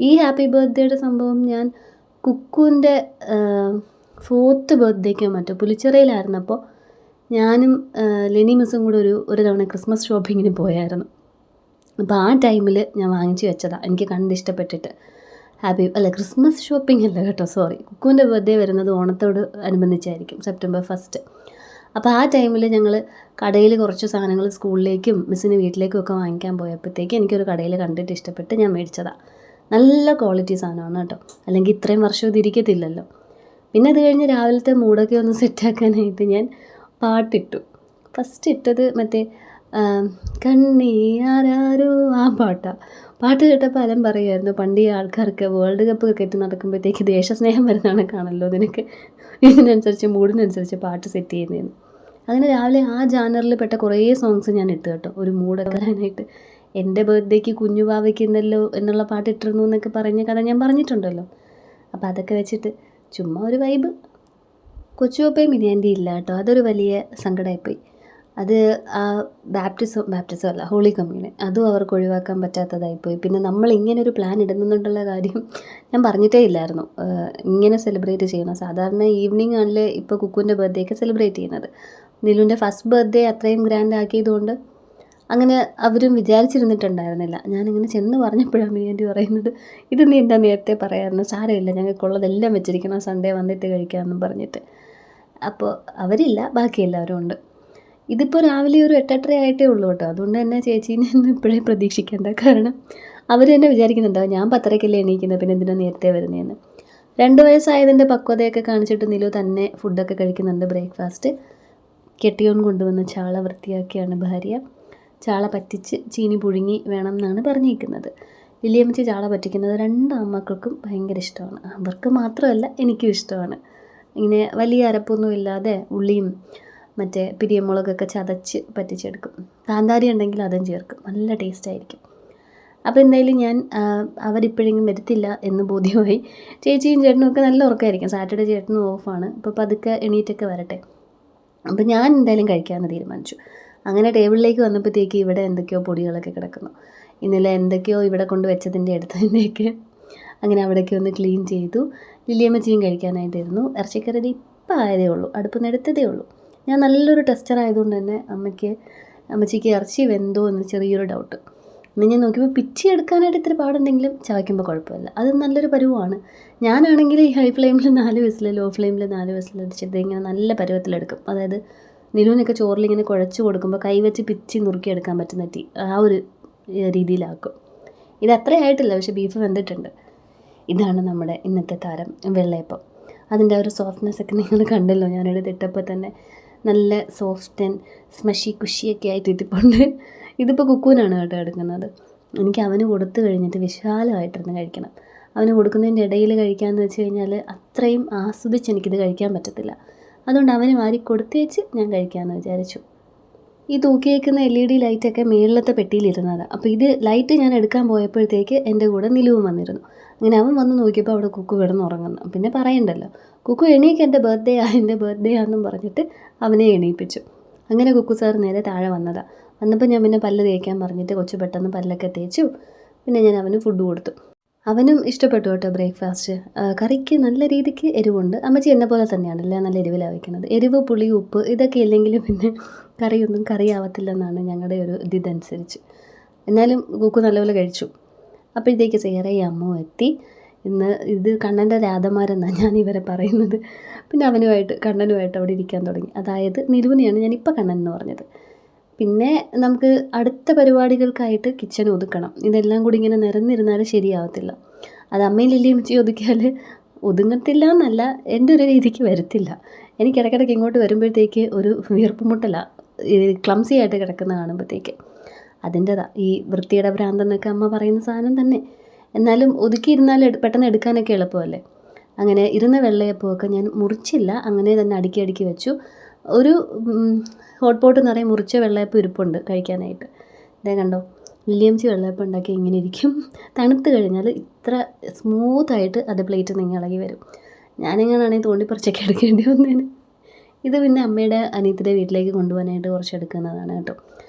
ഈ ഹാപ്പി ബർത്ത്ഡേയുടെ സംഭവം ഞാൻ കുക്കുവിൻ്റെ 4th ബർത്ത്ഡേക്കോ മറ്റോ പുലിച്ചിറയിലായിരുന്നപ്പോൾ ഞാനും ലെനി മിസ്സും കൂടെ ഒരു തവണ ക്രിസ്മസ് ഷോപ്പിങ്ങിന് പോയായിരുന്നു. അപ്പോൾ ആ ടൈമിൽ ഞാൻ വാങ്ങിച്ച് വെച്ചതാണ്, എനിക്ക് കണ്ടിഷ്ടപ്പെട്ടിട്ട്. ക്രിസ്മസ് ഷോപ്പിംഗ് അല്ല കേട്ടോ, സോറി. കുക്കുവിൻ്റെ ബർത്ത്ഡേ വരുന്നത് ഓണത്തോട് അനുബന്ധിച്ചായിരിക്കും, സെപ്റ്റംബർ 1. അപ്പോൾ ആ ടൈമിൽ ഞങ്ങൾ കടയിൽ കുറച്ച് സാധനങ്ങൾ സ്കൂളിലേക്കും മിസ്സിന് വീട്ടിലേക്കും ഒക്കെ വാങ്ങിക്കാൻ പോയപ്പോഴത്തേക്ക് എനിക്കൊരു കടയിൽ കണ്ടിട്ട് ഇഷ്ടപ്പെട്ട് ഞാൻ മേടിച്ചതാണ്. നല്ല ക്വാളിറ്റി സാധനമാണ് കേട്ടോ, അല്ലെങ്കിൽ ഇത്രയും വർഷം ഇതിരിക്കത്തില്ലല്ലോ. പിന്നെ അത് കഴിഞ്ഞ് രാവിലത്തെ മൂടൊക്കെ ഒന്ന് സെറ്റാക്കാനായിട്ട് ഞാൻ പാട്ടിട്ടു. ഫസ്റ്റ് ഇട്ടത് മറ്റേ കണ്ണീ ആരാരോ ആ പാട്ടാണ്. പാട്ട് കേട്ടപ്പോൾ അലൻ പറയുമായിരുന്നു, പണ്ട് ഈ ആൾക്കാർക്ക് വേൾഡ് കപ്പ് ക്രിക്കറ്റ് നടക്കുമ്പോഴത്തേക്ക് ദേശസ്നേഹം വരുന്നതാണ് കാണല്ലോ നിനക്ക്, ഇതിനനുസരിച്ച് മൂഡിനനുസരിച്ച് പാട്ട് സെറ്റ് ചെയ്യുന്നതെന്ന്. അങ്ങനെ രാവിലെ ആ ജാനറിൽ പെട്ട കുറേ സോങ്സ് ഞാൻ ഇട്ട് കേട്ടോ, ഒരു മൂഡൊക്കെ വരാനായിട്ട്. എൻ്റെ ബർത്ത്ഡേക്ക് കുഞ്ഞു വാവയ്ക്കുന്നല്ലോ എന്നുള്ള പാട്ട് ഇട്ടിരുന്നു എന്നൊക്കെ പറഞ്ഞ കഥ ഞാൻ പറഞ്ഞിട്ടുണ്ടല്ലോ. അപ്പോൾ അതൊക്കെ വെച്ചിട്ട് ചുമ്മാ ഒരു വൈബ്. കൊച്ചുപപ്പയും മിനിയാൻ്റി ഇല്ല കേട്ടോ, അതൊരു വലിയ സങ്കടമായിപ്പോയി. അത് ആ ബാപ്റ്റിസം അല്ല, ഹോളി കമ്മ്യൂണിയൻ, അതും അവർക്ക് ഒഴിവാക്കാൻ പറ്റാത്തതായിപ്പോയി. പിന്നെ നമ്മൾ ഇങ്ങനെ ഒരു പ്ലാൻ ഇടുന്നുണ്ടുള്ള കാര്യം ഞാൻ പറഞ്ഞിട്ടേ ഇല്ലായിരുന്നു. ഇങ്ങനെ സെലിബ്രേറ്റ് ചെയ്യണം. സാധാരണ ഈവനിങ് ആണല്ലേ ഇപ്പോൾ കുക്കുവിൻ്റെ ബർത്ത്ഡേക്ക് സെലിബ്രേറ്റ് ചെയ്യുന്നത്. നിലുവിൻ്റെ ഫസ്റ്റ് ബർത്ത്ഡേ അത്രയും ഗ്രാൻഡ് ആക്കിയതുകൊണ്ട് അങ്ങനെ അവരും വിചാരിച്ചിരുന്നിട്ടുണ്ടായിരുന്നില്ല. ഞാനിങ്ങനെ ചെന്ന് പറഞ്ഞപ്പോഴാണ് മിനിയാൻ്റി പറയുന്നത്, ഇത് നീ എന്താ നേരത്തെ പറയാമായിരുന്നു, സാരമില്ല ഞങ്ങൾക്കുള്ളതെല്ലാം വെച്ചിരിക്കണം, സൺഡേ വന്നിട്ട് കഴിക്കാമെന്നും പറഞ്ഞിട്ട്. അപ്പോൾ അവരില്ല, ബാക്കി എല്ലാവരും ഉണ്ട്. ഇതിപ്പോൾ രാവിലെ ഒരു 8:30 ആയിട്ടേ ഉള്ളൂ കേട്ടോ. അതുകൊണ്ട് തന്നെ ചേച്ചീനെ ഒന്നും ഇപ്പോഴേ പ്രതീക്ഷിക്കേണ്ട. കാരണം അവർ തന്നെ വിചാരിക്കുന്നുണ്ടാവും ഞാൻ 10:30-ക്കല്ലേ എണീക്കുന്നത്, പിന്നെ എന്തിനാ നേരത്തെ വരുന്നതെന്ന്. 2 വയസ്സായതിൻ്റെ പക്വതയൊക്കെ കാണിച്ചിട്ട് നിലു തന്നെ ഫുഡൊക്കെ കഴിക്കുന്നുണ്ട്. ബ്രേക്ക്ഫാസ്റ്റ് കെട്ടിയോൻ കൊണ്ടുവന്ന് ചാള വൃത്തിയാക്കിയാണ് ഭാര്യ. ചാള പറ്റിച്ച് ചീനി പുഴുങ്ങി വേണം എന്നാണ് പറഞ്ഞിരിക്കുന്നത്. ലില്ലിയമ്മച്ചി ചാള പറ്റിക്കുന്നത് 2 ആൺമക്കൾക്കും ഭയങ്കര ഇഷ്ടമാണ്. അവർക്ക് മാത്രമല്ല എനിക്കും ഇഷ്ടമാണ്. ഇങ്ങനെ വലിയ അരപ്പൊന്നും ഇല്ലാതെ ഉള്ളിയും മറ്റേ പിരിയമുളകൊക്കെ ചതച്ച് പറ്റിച്ചെടുക്കും. കാന്താരി ഉണ്ടെങ്കിൽ അതും ചേർക്കും, നല്ല ടേസ്റ്റായിരിക്കും. അപ്പോൾ എന്തായാലും ഞാൻ അവരിപ്പോഴെങ്കിലും വരത്തില്ല എന്ന് ബോധ്യമായി. ചേച്ചിയും ചേട്ടനും ഒക്കെ നല്ല ഉറക്കമായിരിക്കും. സാറ്റർഡേ ചേട്ടനും ഓഫാണ്. അപ്പോൾ പതുക്കെ എണീറ്റൊക്കെ വരട്ടെ. അപ്പോൾ ഞാൻ എന്തായാലും കഴിക്കാമെന്ന് തീരുമാനിച്ചു. അങ്ങനെ ടേബിളിലേക്ക് വന്നപ്പോഴത്തേക്ക് ഇവിടെ എന്തൊക്കെയോ പൊടികളൊക്കെ കിടക്കുന്നു. ഇന്നലെ എന്തൊക്കെയോ ഇവിടെ കൊണ്ട് വെച്ചതിൻ്റെ അടുത്തതിൻ്റെയൊക്കെ. അങ്ങനെ അവിടേക്ക് ഒന്ന് ക്ലീൻ ചെയ്തു. ലില്ലിയമ്മച്ചിയും കഴിക്കാനായിട്ടിരുന്നു. ഇറച്ചിക്കറി ഇപ്പം ആയതേ ഉള്ളൂ, അടുപ്പ് എടുത്തതേ ഉള്ളൂ. ഞാൻ നല്ലൊരു ടെസ്റ്റർ ആയതുകൊണ്ട് തന്നെ അമ്മച്ചിക്ക് ഇറച്ചി വെന്തോ എന്ന് ചെറിയൊരു ഡൗട്ട്. പിന്നെ ഞാൻ നോക്കിയപ്പോൾ പിച്ചി എടുക്കാനായിട്ട് ഇത്തിരി പാടുണ്ടെങ്കിലും ചവയ്ക്കുമ്പോൾ കുഴപ്പമില്ല, അത് നല്ലൊരു പരുവമാണ്. ഞാനാണെങ്കിൽ ഈ ഹൈ ഫ്ലെയിമിൽ 4 വിസിൽ, ലോ ഫ്ലെയിമിൽ 4 വിസിൽ അടിച്ചിട്ട് ഇങ്ങനെ നല്ല പരുവത്തിലെടുക്കും. അതായത് നിലുവിനൊക്കെ ചോറിലിങ്ങനെ കുഴച്ച് കൊടുക്കുമ്പോൾ കൈവച്ച് പിച്ചി നുറുക്കിയെടുക്കാൻ പറ്റുന്ന ആ ഒരു രീതിയിലാക്കും. ഇത് അത്രയായിട്ടില്ല, പക്ഷേ ബീഫ് വെന്തിട്ടുണ്ട്. ഇതാണ് നമ്മുടെ ഇന്നത്തെ താരം വെള്ളയപ്പം. അതിൻ്റെ ആ ഒരു സോഫ്റ്റ്നെസ് ഒക്കെ നിങ്ങൾ കണ്ടല്ലോ, ഞാനെടുത്തിട്ടപ്പോൾ തന്നെ നല്ല സോഫ്റ്റ് ആൻഡ് സ്മഷി കുഷിയൊക്കെ ആയിട്ട് ഇട്ടിട്ടുണ്ട്. ഇതിപ്പോൾ കുക്കുവിനാണ് കേട്ടോ എടുക്കുന്നത്. എനിക്ക് അവന് കൊടുത്തു കഴിഞ്ഞിട്ട് വിശാലമായിട്ടിരുന്ന് കഴിക്കണം. അവന് കൊടുക്കുന്നതിൻ്റെ ഇടയിൽ കഴിക്കാമെന്ന് വെച്ച് കഴിഞ്ഞാൽ അത്രയും ആസ്വദിച്ച് എനിക്കിത് കഴിക്കാൻ പറ്റത്തില്ല. അതുകൊണ്ട് അവന് വാരി കൊടുത്തേച്ച് ഞാൻ കഴിക്കാമെന്ന് വിചാരിച്ചു. ഈ തൂക്കിയേക്കുന്ന LED ലൈറ്റൊക്കെ മേളിലത്തെ പെട്ടിയിലിരുന്നതാണ്. അപ്പോൾ ഇത് ലൈറ്റ് ഞാൻ എടുക്കാൻ പോയപ്പോഴത്തേക്ക് എൻ്റെ കൂടെ നിലുവും വന്നിരുന്നു. അങ്ങനെ അവൻ വന്ന് നോക്കിയപ്പോൾ അവിടെ കുക്കു കിടന്നുറങ്ങുന്നു. പിന്നെ പറയണ്ടല്ലോ, കുക്കു എണീക്ക്, എൻ്റെ ബർത്ത്ഡേ ആണെന്നും പറഞ്ഞിട്ട് അവനെ എണീപ്പിച്ചു. അങ്ങനെ കുക്കു സാർ നേരെ താഴെ വന്നതാണ്. വന്നപ്പോൾ ഞാൻ പിന്നെ പല്ല് തേക്കാൻ പറഞ്ഞിട്ട് കൊച്ചു പെട്ടെന്ന് പല്ലൊക്കെ തേച്ചു. പിന്നെ ഞാൻ അവന് ഫുഡ് കൊടുത്തു. അവനും ഇഷ്ടപ്പെട്ടു കേട്ടോ ബ്രേക്ക്ഫാസ്റ്റ്. കറിക്ക് നല്ല രീതിക്ക് എരിവുണ്ട്. അമ്മച്ചി എന്നെ പോലെ തന്നെയാണല്ലേ, നല്ല എരിവിലാണ് വയ്ക്കുന്നത്. എരിവ്, പുളി, ഉപ്പ് ഇതൊക്കെ ഇല്ലെങ്കിൽ പിന്നെ കറിയൊന്നും കറിയാവത്തില്ലെന്നാണ് ഞങ്ങളുടെ ഒരു ഇതനുസരിച്ച്. എന്നാലും കുക്കു നല്ലപോലെ കഴിച്ചു. അപ്പോഴത്തേക്ക് സേറയും അമ്മവും എത്തി. ഇന്ന് ഇത് കണ്ണൻ്റെ രാധമാരെന്നാണ് ഞാൻ ഇവരെ പറയുന്നത്. പിന്നെ കണ്ണനുമായിട്ട് അവിടെ ഇരിക്കാൻ തുടങ്ങി. അതായത് നിലുവിനെയാണ് ഞാനിപ്പോൾ കണ്ണൻ എന്ന് പറഞ്ഞത്. പിന്നെ നമുക്ക് അടുത്ത പരിപാടികൾക്കായിട്ട് കിച്ചൺ ഒതുക്കണം. ഇതെല്ലാം കൂടി ഇങ്ങനെ നിരന്നിരുന്നാൽ ശരിയാവത്തില്ല. അത് അമ്മയും ലില്ലിയമ്മച്ചി ഒതുക്കിയാൽ ഒതുങ്ങത്തില്ല എന്നല്ല, എൻ്റെ ഒരു രീതിക്ക് വരത്തില്ല. എനിക്ക് ഇടയ്ക്കിടയ്ക്ക് ഇങ്ങോട്ട് വരുമ്പോഴത്തേക്ക് ഒരു വീർപ്പ് മുട്ടലാണ്, ക്ലംസി ആയിട്ട് കിടക്കുന്ന കാണുമ്പോഴത്തേക്ക്. അതിൻ്റെതാ ഈ വൃത്തിയുടെ ഭ്രാന്തെന്നൊക്കെ അമ്മ പറയുന്ന സാധനം തന്നെ. എന്നാലും ഒതുക്കിയിരുന്നാൽ പെട്ടെന്ന് എടുക്കാനൊക്കെ എളുപ്പമല്ലേ. അങ്ങനെ ഇരുന്ന വെള്ളയപ്പമൊക്കെ ഞാൻ മുറിച്ചില്ല, അങ്ങനെ തന്നെ അടുക്കി വെച്ചു. ഒരു ഹോട്ട് പോട്ട് നിറയെ മുറിച്ച വെള്ളയപ്പം ഇരിപ്പുണ്ട് കഴിക്കാനായിട്ട്. ഇതേ കണ്ടോ, ലില്ലിയമ്മച്ചി വെള്ളയപ്പം ഉണ്ടാക്കി ഇങ്ങനെ ഇരിക്കും. തണുത്ത് കഴിഞ്ഞാൽ ഇത്ര സ്മൂത്തായിട്ട് അത് പ്ലേറ്റിൽ നിന്ന് ഇളകി വരും. ഞാനെങ്ങനെയാണെങ്കിൽ തോണ്ടിപ്പറിച്ചൊക്കെ എടുക്കേണ്ടി വന്നേന്. ഇത് പിന്നെ അമ്മയുടെ അനിയത്തിയുടെ വീട്ടിലേക്ക് കൊണ്ടുപോകാനായിട്ട് കുറച്ച് എടുക്കുന്നതാണ് കേട്ടോ.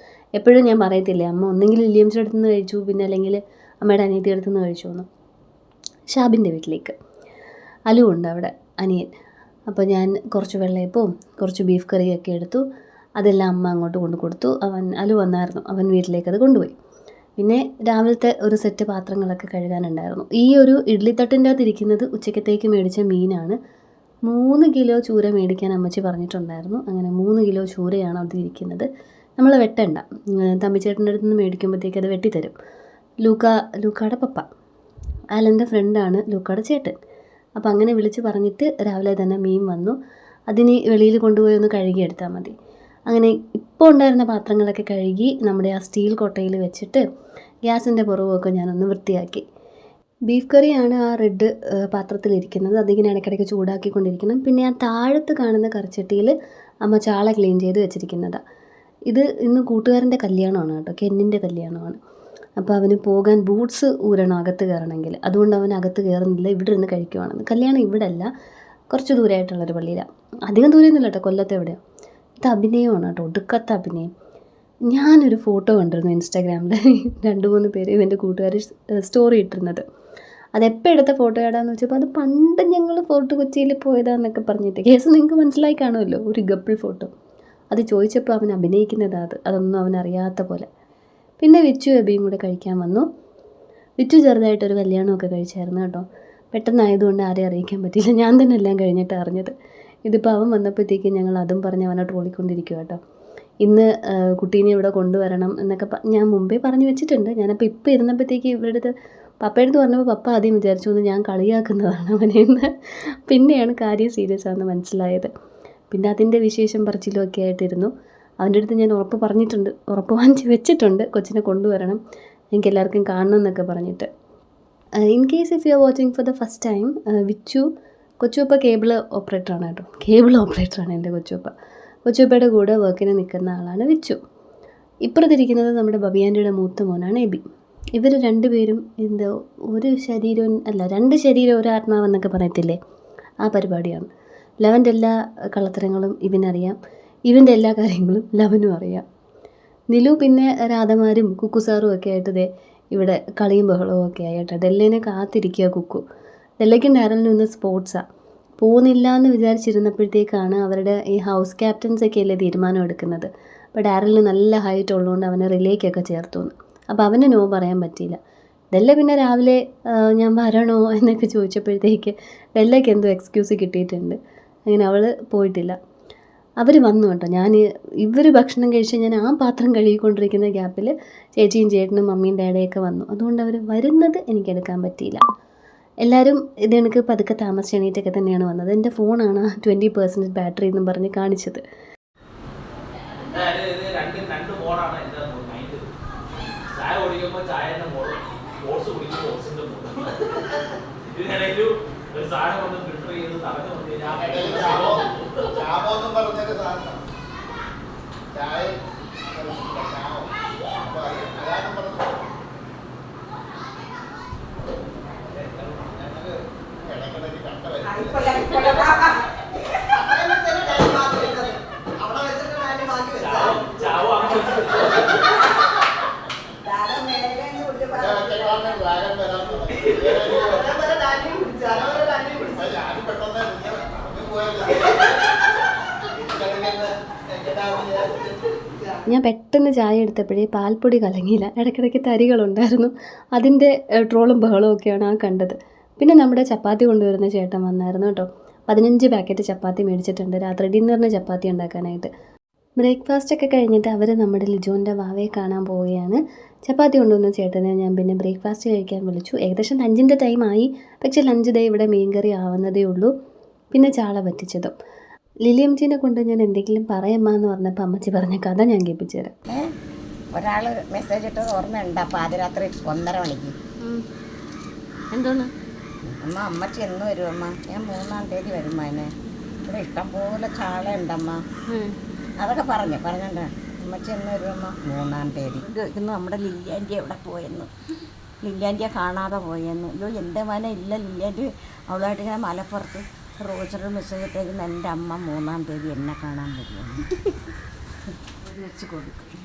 എപ്പോഴും ഞാൻ പറയത്തില്ലേ, അമ്മ ഒന്നെങ്കിൽ ലില്ലിയംസിൻ്റെ അടുത്ത് നിന്ന് കഴിച്ചു, പിന്നെ അല്ലെങ്കിൽ അമ്മയുടെ അനിയത്തിയുടെ അടുത്ത് നിന്ന് കഴിച്ചു എന്ന്. ഷാബിൻ്റെ വീട്ടിലേക്ക് അലുവുണ്ട് അവിടെ, അനിയൻ. അപ്പോൾ ഞാൻ കുറച്ച് വെള്ളയപ്പവും കുറച്ച് ബീഫ് കറിയൊക്കെ എടുത്തു. അതെല്ലാം അമ്മ അങ്ങോട്ട് കൊണ്ട് കൊടുത്തു. അലു വന്നായിരുന്നു, അവൻ വീട്ടിലേക്ക് അത് കൊണ്ടുപോയി. പിന്നെ രാവിലത്തെ ഒരു സെറ്റ് പാത്രങ്ങളൊക്കെ കഴുകാനുണ്ടായിരുന്നു. ഈ ഒരു ഇഡ്ലിത്തട്ടിൻ്റെ അകത്ത് ഇരിക്കുന്നത് ഉച്ചക്കത്തേക്ക് മേടിച്ച മീനാണ്. 3 കിലോ ചൂര മേടിക്കാൻ അമ്മച്ചി പറഞ്ഞിട്ടുണ്ടായിരുന്നു. അങ്ങനെ 3 കിലോ ചൂരയാണ് അവിടെ ഇരിക്കുന്നത്. നമ്മൾ വെട്ടണ്ട, തമ്പിച്ചേട്ടൻ്റെ അടുത്ത് നിന്ന് മേടിക്കുമ്പോഴത്തേക്ക് അത് വെട്ടിത്തരും. ലൂക്കായുടെ പപ്പ, ആലൻ്റെ ഫ്രണ്ടാണ് ലൂക്കായുടെ ചേട്ടൻ. അപ്പോൾ അങ്ങനെ വിളിച്ച് പറഞ്ഞിട്ട് രാവിലെ തന്നെ മീൻ വന്നു. അതിന് വെളിയിൽ കൊണ്ടുപോയി ഒന്ന് കഴുകിയെടുത്താൽ മതി. അങ്ങനെ ഇപ്പോൾ ഉണ്ടായിരുന്ന പാത്രങ്ങളൊക്കെ കഴുകി നമ്മുടെ ആ സ്റ്റീൽ കൊട്ടയിൽ വെച്ചിട്ട് ഗ്യാസിൻ്റെ പുറകുമൊക്കെ ഞാനൊന്ന് വൃത്തിയാക്കി. ബീഫ് കറിയാണ് ആ റെഡ് പാത്രത്തിലിരിക്കുന്നത്. അതിങ്ങനെ ഇടയ്ക്കിടയ്ക്ക് ചൂടാക്കിക്കൊണ്ടിരിക്കണം. പിന്നെ ആ താഴത്ത് കാണുന്ന കറിച്ചട്ടിയിൽ അമ്മ ചാള ക്ലീൻ ചെയ്ത് വെച്ചിരിക്കുന്നതാണ്. ഇത് ഇന്ന് കൂട്ടുകാരൻ്റെ കല്യാണമാണ് കേട്ടോ, കെന്നിൻ്റെ കല്യാണമാണ്. അപ്പോൾ അവന് പോകാൻ ബൂട്ട്സ് ഊരണം അകത്ത് കയറണമെങ്കിൽ. അതുകൊണ്ട് അവൻ അകത്ത് കയറുന്നില്ല, ഇവിടെ ഇരുന്ന് കഴിക്കുവാണെന്ന്. കല്യാണം ഇവിടെ അല്ല, കുറച്ച് ദൂരമായിട്ടുള്ളൊരു പള്ളിയിലാണ്. അധികം ദൂരമൊന്നുമില്ല കേട്ടോ, കൊല്ലത്ത് എവിടെയോ. ഇത് അഭിനയമാണ് കേട്ടോ, ഒടുക്കത്തെ അഭിനയം. ഞാനൊരു ഫോട്ടോ കണ്ടിരുന്നു ഇൻസ്റ്റാഗ്രാമിൽ, 2-3 പേര് ഇവൻ്റെ കൂട്ടുകാർ സ്റ്റോറി ഇട്ടിരുന്നത്. അതെപ്പോൾ എടുത്ത ഫോട്ടോയാടാന്ന് വെച്ചപ്പോൾ അത് പണ്ട് ഞങ്ങൾ ഫോർട്ട് കൊച്ചിയിൽ പോയതാന്നൊക്കെ പറഞ്ഞിട്ട്. കേസ് നിങ്ങൾക്ക് മനസ്സിലായി കാണുമല്ലോ, ഒരു ഗപ്പിൾ ഫോട്ടോ. അത് ചോദിച്ചപ്പോൾ അവൻ അഭിനയിക്കുന്നതാണ് അതൊന്നും അവനറിയാത്ത പോലെ. പിന്നെ വിച്ചു എബിയും കൂടെ കഴിക്കാൻ വന്നു. വിച്ചു ചെറുതായിട്ടൊരു കല്യാണമൊക്കെ കഴിച്ചായിരുന്നു കേട്ടോ. പെട്ടെന്നായതുകൊണ്ട് ആരെയും അറിയിക്കാൻ പറ്റിയില്ല, ഞാൻ തന്നെ എല്ലാം കഴിഞ്ഞിട്ട് അറിഞ്ഞത്. ഇതിപ്പോൾ അവൻ വന്നപ്പോഴത്തേക്കും ഞങ്ങൾ അതും പറഞ്ഞ് അവനെ ട്രോളിക്കൊണ്ടിരിക്കുക കേട്ടോ. ഇന്ന് കുട്ടീനെ ഇവിടെ കൊണ്ടുവരണം എന്നൊക്കെ ഞാൻ മുമ്പേ പറഞ്ഞു വെച്ചിട്ടുണ്ട്. ഞാനപ്പോൾ ഇപ്പോൾ ഇരുന്നപ്പോഴത്തേക്ക് ഇവരുടെ അടുത്ത് പപ്പയുടെ അടുത്ത് പറഞ്ഞപ്പോൾ പപ്പ ആദ്യം വിചാരിച്ചു എന്ന് ഞാൻ കളിയാക്കുന്നതാണ് അവനെന്ന്. പിന്നെയാണ് കാര്യം സീരിയസ് ആണെന്ന് മനസ്സിലായത്. പിന്നെ അതിൻ്റെ വിശേഷം പറച്ചിലും ഒക്കെ ആയിട്ടിരുന്നു. അവൻ്റെ അടുത്ത് ഞാൻ ഉറപ്പ് വാങ്ങിച്ച് വെച്ചിട്ടുണ്ട്, കൊച്ചിനെ കൊണ്ടുവരണം, എനിക്ക് എല്ലാവർക്കും കാണണം എന്നൊക്കെ പറഞ്ഞിട്ട്. In case if you are watching for the first time, കൊച്ചുപ്പ കേബിൾ ഓപ്പറേറ്ററാണ് കേട്ടോ. കേബിൾ ഓപ്പറേറ്ററാണ് എൻ്റെ കൊച്ചുപ്പ. കൊച്ചുപ്പയുടെ കൂടെ വർക്കിന് നിൽക്കുന്ന ആളാണ് വിച്ചു. ഇപ്പുറത്തിരിക്കുന്നത് നമ്മുടെ ബബിയാൻ്റെയുടെ മൂത്ത മോനാണ് എബി. ഇവർ രണ്ടുപേരും എന്തോ ഒരു ശരീരം അല്ല, 2 ശരീരം ഒരു ആത്മാവെന്നൊക്കെ പറയത്തില്ലേ, ആ പരിപാടിയാണ്. ലവൻ്റെ എല്ലാ കള്ളത്തരങ്ങളും ഇവനറിയാം, ഇവൻ്റെ എല്ലാ കാര്യങ്ങളും ലവനും അറിയാം. നിലു പിന്നെ രാധമാരും കുക്കുസാറും ഒക്കെ ആയിട്ട് ഇവിടെ കളിയും ബഹളവും ഒക്കെ ആയിട്ട് ഡെല്ലേനെ കാത്തിരിക്കുക കുക്കു. ഡെല്ലയ്ക്കും ഡാരലിനും ഇന്ന് സ്പോർട്സാണ്. പോകുന്നില്ല എന്ന് വിചാരിച്ചിരുന്നപ്പോഴത്തേക്കാണ് അവരുടെ ഈ ഹൗസ് ക്യാപ്റ്റൻസൊക്കെ അല്ലേ തീരുമാനം എടുക്കുന്നത്. അപ്പോൾ ഡാരലിന് നല്ല ഹൈറ്റ് ഉള്ളതുകൊണ്ട് അവനെ റിലേക്കൊക്കെ ചേർത്തു. അപ്പോൾ അവന് നോ പറയാൻ പറ്റിയില്ല. ഡെല്ല പിന്നെ രാവിലെ ഞാൻ വരണോ എന്നൊക്കെ ചോദിച്ചപ്പോഴത്തേക്ക് ഡെല്ലയ്ക്ക് എന്തോ എക്സ്ക്യൂസ് കിട്ടിയിട്ടുണ്ട്, അങ്ങനെ അവൾ പോയിട്ടില്ല. അവർ വന്നു കേട്ടോ. ഇവർ ഭക്ഷണം കഴിച്ച് ഞാൻ ആ പാത്രം കഴുകിക്കൊണ്ടിരിക്കുന്ന ഗ്യാപ്പിൽ ചേച്ചിയും ചേട്ടനും മമ്മിയും ഡാഡയൊക്കെ വന്നു. അതുകൊണ്ട് അവർ വരുന്നത് എനിക്കെടുക്കാൻ പറ്റിയില്ല. എല്ലാവരും ഇതെനിക്ക് പതുക്കെ താമസിച്ച് എണീറ്റൊക്കെ തന്നെയാണ് വന്നത്. എൻ്റെ ഫോണാണ് 20% ബാറ്ററി എന്നും പറഞ്ഞ് കാണിച്ചത്. ഞാൻ പെട്ടെന്ന് ചായ എടുത്തപ്പോഴേ പാൽപ്പൊടി കലങ്ങിയില്ല, ഇടയ്ക്കിടയ്ക്ക് തരികളുണ്ടായിരുന്നു. അതിൻ്റെ ട്രോളും ബഹളവും ഒക്കെയാണ് ആ കണ്ടത്. പിന്നെ നമ്മുടെ ചപ്പാത്തി കൊണ്ടുവരുന്ന ചേട്ടൻ വന്നായിരുന്നു കേട്ടോ. 15 പാക്കറ്റ് ചപ്പാത്തി മേടിച്ചിട്ടുണ്ട് രാത്രി ഡിന്നറിന് ചപ്പാത്തി ഉണ്ടാക്കാനായിട്ട്. ബ്രേക്ക്ഫാസ്റ്റൊക്കെ കഴിഞ്ഞിട്ട് അവർ നമ്മുടെ ലിജോൻ്റെ വാവയെ കാണാൻ പോവുകയാണ്. ചപ്പാത്തി കൊണ്ടുവന്ന ചേട്ടനെ ഞാൻ പിന്നെ ബ്രേക്ക്ഫാസ്റ്റ് കഴിക്കാൻ വിളിച്ചു. ഏകദേശം ലഞ്ചിൻ്റെ ടൈമായി, പക്ഷേ ലഞ്ച് ഡേ ഇവിടെ മീൻകറി ആവുന്നതേ ഉള്ളൂ. പിന്നെ ചാള പറ്റിച്ചതും. ലിലിയമ്മച്ചീനെ കൊണ്ട് ഞാൻ എന്തെങ്കിലും പറയമ്മ എന്ന് പറഞ്ഞപ്പോൾ അമ്മച്ചി പറഞ്ഞ കഥ ഞാൻ കേൾപ്പിച്ചു തരാം. ഒരാൾ മെസ്സേജ് ഇട്ടത് ഓർമ്മയുണ്ട്. പാതിരാത്രി 1:30 മണിക്ക് എന്തോന്ന് അമ്മച്ചി എന്ന് വരും അമ്മ? ഞാൻ 3-ാം തീയതി വരും അതിന്. ഇവിടെ ഇഷ്ടംപോലെ ചാള ഉണ്ടമ്മ. അതൊക്കെ പറഞ്ഞോണ്ട് അമ്മച്ചി എന്ന് വരും അമ്മ? 3-ാം തീയതി. ഇന്ന് നമ്മുടെ ലില്ലിയാൻ്റി എവിടെ പോയെന്ന്, ലില്ലിയാൻ്റിയെ കാണാതെ പോയെന്ന്. അയ്യോ എൻ്റെ മന ഇല്ല ലില്ലിയാൻ്റി അവളായിട്ട് ഇങ്ങനെ മലപ്പുറത്ത് റോച്ചറിൽ മെസ്സേജ് ഇട്ടേക്കുന്ന എൻ്റെ അമ്മ 3-ാം തീയതി എന്നെ കാണാൻ വരുമെന്ന് വെച്ച് കൊടുക്കും.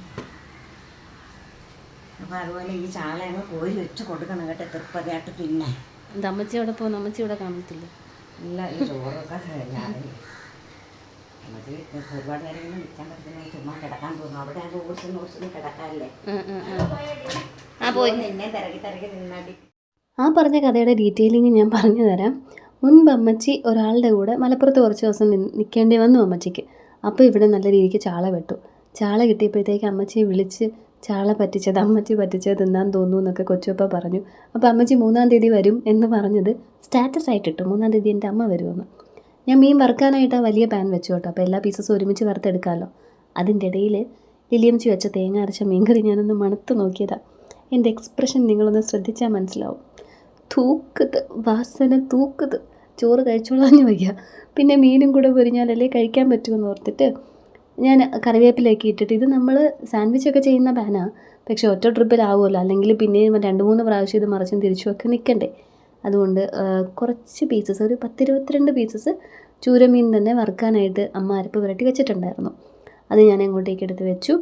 അപ്പോൾ അതുപോലെ ഈ ചാളയങ്ങ് കോരി വെച്ച് കൊടുക്കണം കേട്ടോ, തൃപ്പതിയായിട്ട്. പിന്നെ എന്താ അമ്മച്ചി അവിടെ പോകുന്നു? അമ്മച്ചി ഇവിടെ കാണത്തില്ല. ഇല്ല, ഈ ചോറൊക്കെ ഞാൻ നമുക്ക് ഒരുപാട് നേരം നിൽക്കാൻ പറ്റുന്ന ചുമ്മാ കിടക്കാൻ തോന്നുന്നു. അവിടെ അത് ഓടിച്ചൊന്ന് കിടക്കാല്ലേ. നിന്നെ തിരക്കി നിന്നാടി. ആ പറഞ്ഞ കഥയുടെ ഡീറ്റെയിലിങ് ഞാൻ പറഞ്ഞു തരാം. മുൻപ് അമ്മച്ചി ഒരാളുടെ കൂടെ മലപ്പുറത്ത് കുറച്ച് ദിവസം നിൽക്കേണ്ടി വന്നു അമ്മച്ചിക്ക്. അപ്പോൾ ഇവിടെ നല്ല രീതിക്ക് ചാള വെട്ടു. ചാള കിട്ടിയപ്പോഴത്തേക്ക് അമ്മച്ചിയെ വിളിച്ച് ചാള പറ്റിച്ചത് അമ്മച്ചി പറ്റിച്ചത് തിന്നാൻ തോന്നുന്നു എന്നൊക്കെ കൊച്ചുപ്പ പറഞ്ഞു. അപ്പോൾ അമ്മച്ചി 3-ാം തീയതി വരും എന്ന് പറഞ്ഞത് സ്റ്റാറ്റസ് ആയിട്ടിട്ടു, 3-ാം തീയതി എൻ്റെ അമ്മ വരുമെന്ന്. ഞാൻ മീൻ വറുക്കാനായിട്ട് വലിയ പാൻ വെച്ചു കേട്ടോ. അപ്പോൾ എല്ലാ പീസസും ഒരുമിച്ച് വറുത്തെടുക്കാമല്ലോ. അതിൻ്റെ ഇടയിൽ ലിലിയമ്മച്ചി വെച്ച തേങ്ങ അരച്ച മീൻകറി ഞാനൊന്ന് മണത്ത് നോക്കിയതാണ്. എൻ്റെ എക്സ്പ്രഷൻ നിങ്ങളൊന്ന് ശ്രദ്ധിച്ചാൽ മനസ്സിലാവും. തൂക്കത് വാസന തൂക്കത്. ചോറ് കഴിച്ചോളാഞ്ഞു വയ്യ. പിന്നെ മീനും കൂടെ പൊരിഞ്ഞാലല്ലേ കഴിക്കാൻ പറ്റുമെന്ന് ഓർത്തിട്ട് ഞാൻ കറിവേപ്പിലേക്ക് ഇട്ടിട്ട്, ഇത് നമ്മൾ സാൻഡ്വിച്ചൊക്കെ ചെയ്യുന്ന പാനാണ്, പക്ഷേ ഒറ്റ ട്രിപ്പിലാവുമല്ലോ, അല്ലെങ്കിൽ പിന്നെയും 2-3 പ്രാവശ്യം ഇത് മറിച്ചും തിരിച്ചുമൊക്കെ നിൽക്കണ്ടേ. അതുകൊണ്ട് കുറച്ച് പീസസ്, ഒരു 10-22 പീസസ് ചൂരമീൻ തന്നെ വറുക്കാനായിട്ട് അമ്മ അരപ്പ് പുരട്ടി വെച്ചിട്ടുണ്ടായിരുന്നു. അത് ഞാൻ അങ്ങോട്ടേക്ക് എടുത്ത് വെച്ചു.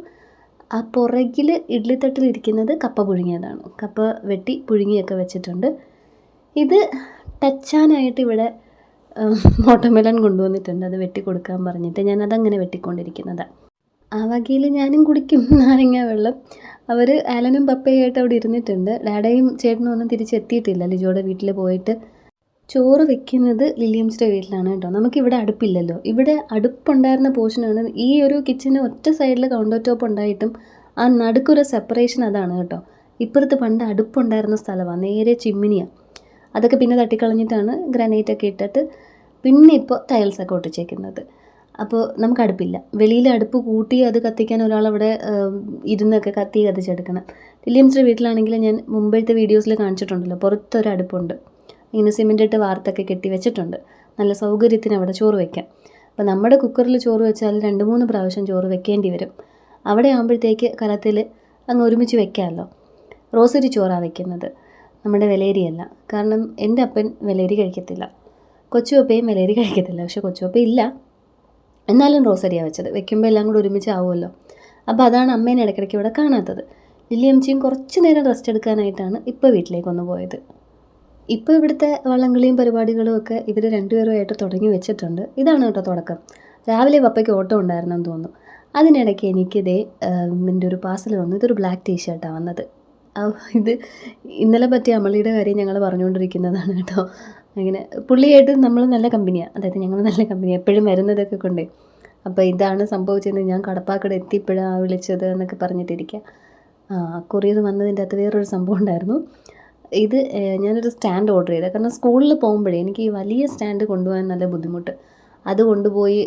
ആ പുറകിൽ ഇഡ്ലിത്തട്ടിലിരിക്കുന്നത് കപ്പ പുഴുങ്ങിയതാണ്. കപ്പ വെട്ടി പുഴുങ്ങിയൊക്കെ വെച്ചിട്ടുണ്ട്. ഇത് ടച്ചാനായിട്ട് ഇവിടെ വാട്ടർമെലൺ കൊണ്ടുവന്നിട്ടുണ്ട്. അത് വെട്ടി കൊടുക്കാൻ പറഞ്ഞിട്ട് ഞാനതങ്ങനെ വെട്ടിക്കൊണ്ടിരിക്കുന്നതാണ്. ആ വകയിൽ ഞാനും കുടിക്കും നാരങ്ങ വെള്ളം. അവർ ആലനും പപ്പയുമായിട്ട് അവിടെ ഇരുന്നിട്ടുണ്ട്. ഡാഡയും ചേട്ടനും ഒന്നും തിരിച്ചെത്തിയിട്ടില്ല, ലിജോയുടെ വീട്ടിൽ പോയിട്ട്. ചോറ് വെക്കുന്നത് ലിലിയംസിൻ്റെ വീട്ടിലാണ് കേട്ടോ. നമുക്കിവിടെ അടുപ്പില്ലല്ലോ. ഇവിടെ അടുപ്പുണ്ടായിരുന്ന പോർഷനാണ്. ഈ ഒരു കിച്ചന് ഒറ്റ സൈഡിൽ കൗണ്ടർ ടോപ്പ് ഉണ്ടായിട്ടും ആ നടുക്കൊരു സെപ്പറേഷൻ അതാണ് കേട്ടോ. ഇപ്പുറത്ത് പണ്ട് അടുപ്പുണ്ടായിരുന്ന സ്ഥലമാണ്, നേരെ ചിമ്മിനിയാണ്. അതൊക്കെ പിന്നെ തട്ടിക്കളഞ്ഞിട്ടാണ് ഗ്രാനൈറ്റൊക്കെ ഇട്ടിട്ട് പിന്നെ ഇപ്പോൾ ടൈൽസൊക്കെ ഒട്ടിച്ചേക്കുന്നത്. അപ്പോൾ നമുക്ക് അടുപ്പില്ല. വെളിയിൽ അടുപ്പ് കൂട്ടി അത് കത്തിക്കാൻ ഒരാളവിടെ ഇരുന്നൊക്കെ കത്തി കത്തിച്ചെടുക്കണം. ലിലിയംസിൻ്റെ വീട്ടിലാണെങ്കിൽ ഞാൻ മുമ്പത്തെ വീഡിയോസിൽ കാണിച്ചിട്ടുണ്ടല്ലോ, പുറത്തൊരു അടുപ്പുണ്ട്. ഇങ്ങനെ സിമെൻ്റ് ഇട്ട് വാർത്തൊക്കെ കെട്ടി വെച്ചിട്ടുണ്ട്. നല്ല സൗകര്യത്തിന് അവിടെ ചോറ് വയ്ക്കാം. അപ്പോൾ നമ്മുടെ കുക്കറിൽ ചോറ് വെച്ചാൽ 2-3 പ്രാവശ്യം ചോറ് വെക്കേണ്ടി വരും. അവിടെ ആകുമ്പോഴത്തേക്ക് കലത്തിൽ അങ്ങ് ഒരുമിച്ച് വെക്കാമല്ലോ. റോസരി ചോറാണ് വെക്കുന്നത്, നമ്മുടെ വെലേരിയല്ല. കാരണം എൻ്റെ അപ്പൻ വെലേരി കഴിക്കത്തില്ല, കൊച്ചുപ്പയും വെലേരി കഴിക്കത്തില്ല. പക്ഷേ കൊച്ചുപ്പ ഇല്ല, എന്നാലും റോസരിയാണ് വെച്ചത്. വെക്കുമ്പോൾ എല്ലാം കൂടെ ഒരുമിച്ച് ആവുമല്ലോ. അപ്പോൾ അതാണ് അമ്മേനെ ഇടയ്ക്കിടയ്ക്ക് ഇവിടെ കാണാത്തത്. ലിലിയമ്മച്ചിയും കുറച്ച് നേരം റെസ്റ്റ് എടുക്കാനായിട്ടാണ് ഇപ്പോൾ വീട്ടിലേക്കൊന്ന് പോയത്. ഇപ്പോൾ ഇവിടുത്തെ വള്ളംകളിയും പരിപാടികളും ഒക്കെ ഇവർ 2 പേരുമായിട്ട് തുടങ്ങി വെച്ചിട്ടുണ്ട്. ഇതാണ് കേട്ടോ തുടക്കം. രാവിലെ പപ്പയ്ക്ക് ഓട്ടം ഉണ്ടായിരുന്നെന്ന് തോന്നുന്നു. അതിനിടയ്ക്ക് എനിക്കിതേ എൻ്റെ ഒരു പാർസൽ വന്നു. ഇതൊരു ബ്ലാക്ക് ടീഷർട്ടാണ് വന്നത്. ഇത് ഇന്നലെ പറ്റിയ അമളിയുടെ കാര്യം ഞങ്ങൾ പറഞ്ഞുകൊണ്ടിരിക്കുന്നതാണ് കേട്ടോ. അങ്ങനെ പുള്ളിയായിട്ട് നമ്മൾ നല്ല കമ്പനിയാണ്, അതായത് ഞങ്ങൾ നല്ല കമ്പനിയാണ്, എപ്പോഴും വരുന്നതൊക്കെ കൊണ്ടേ. അപ്പോൾ ഇതാണ് സംഭവിച്ചത്. ഞാൻ കടപ്പാക്കട എത്തിയപ്പോഴാണ് വിളിച്ചത് എന്നൊക്കെ പറഞ്ഞിട്ടിരിക്കുക. കൊറിയർ വന്നതിൻ്റെ അകത്ത് വേറൊരു സംഭവം ഉണ്ടായിരുന്നു. ഇത് ഞാനൊരു സ്റ്റാൻഡ് ഓർഡർ ചെയ്തത്. കാരണം സ്കൂളിൽ പോകുമ്പോഴേ എനിക്ക് ഈ വലിയ സ്റ്റാൻഡ് കൊണ്ടുപോകാൻ നല്ല ബുദ്ധിമുട്ട്. അത് കൊണ്ടുപോയി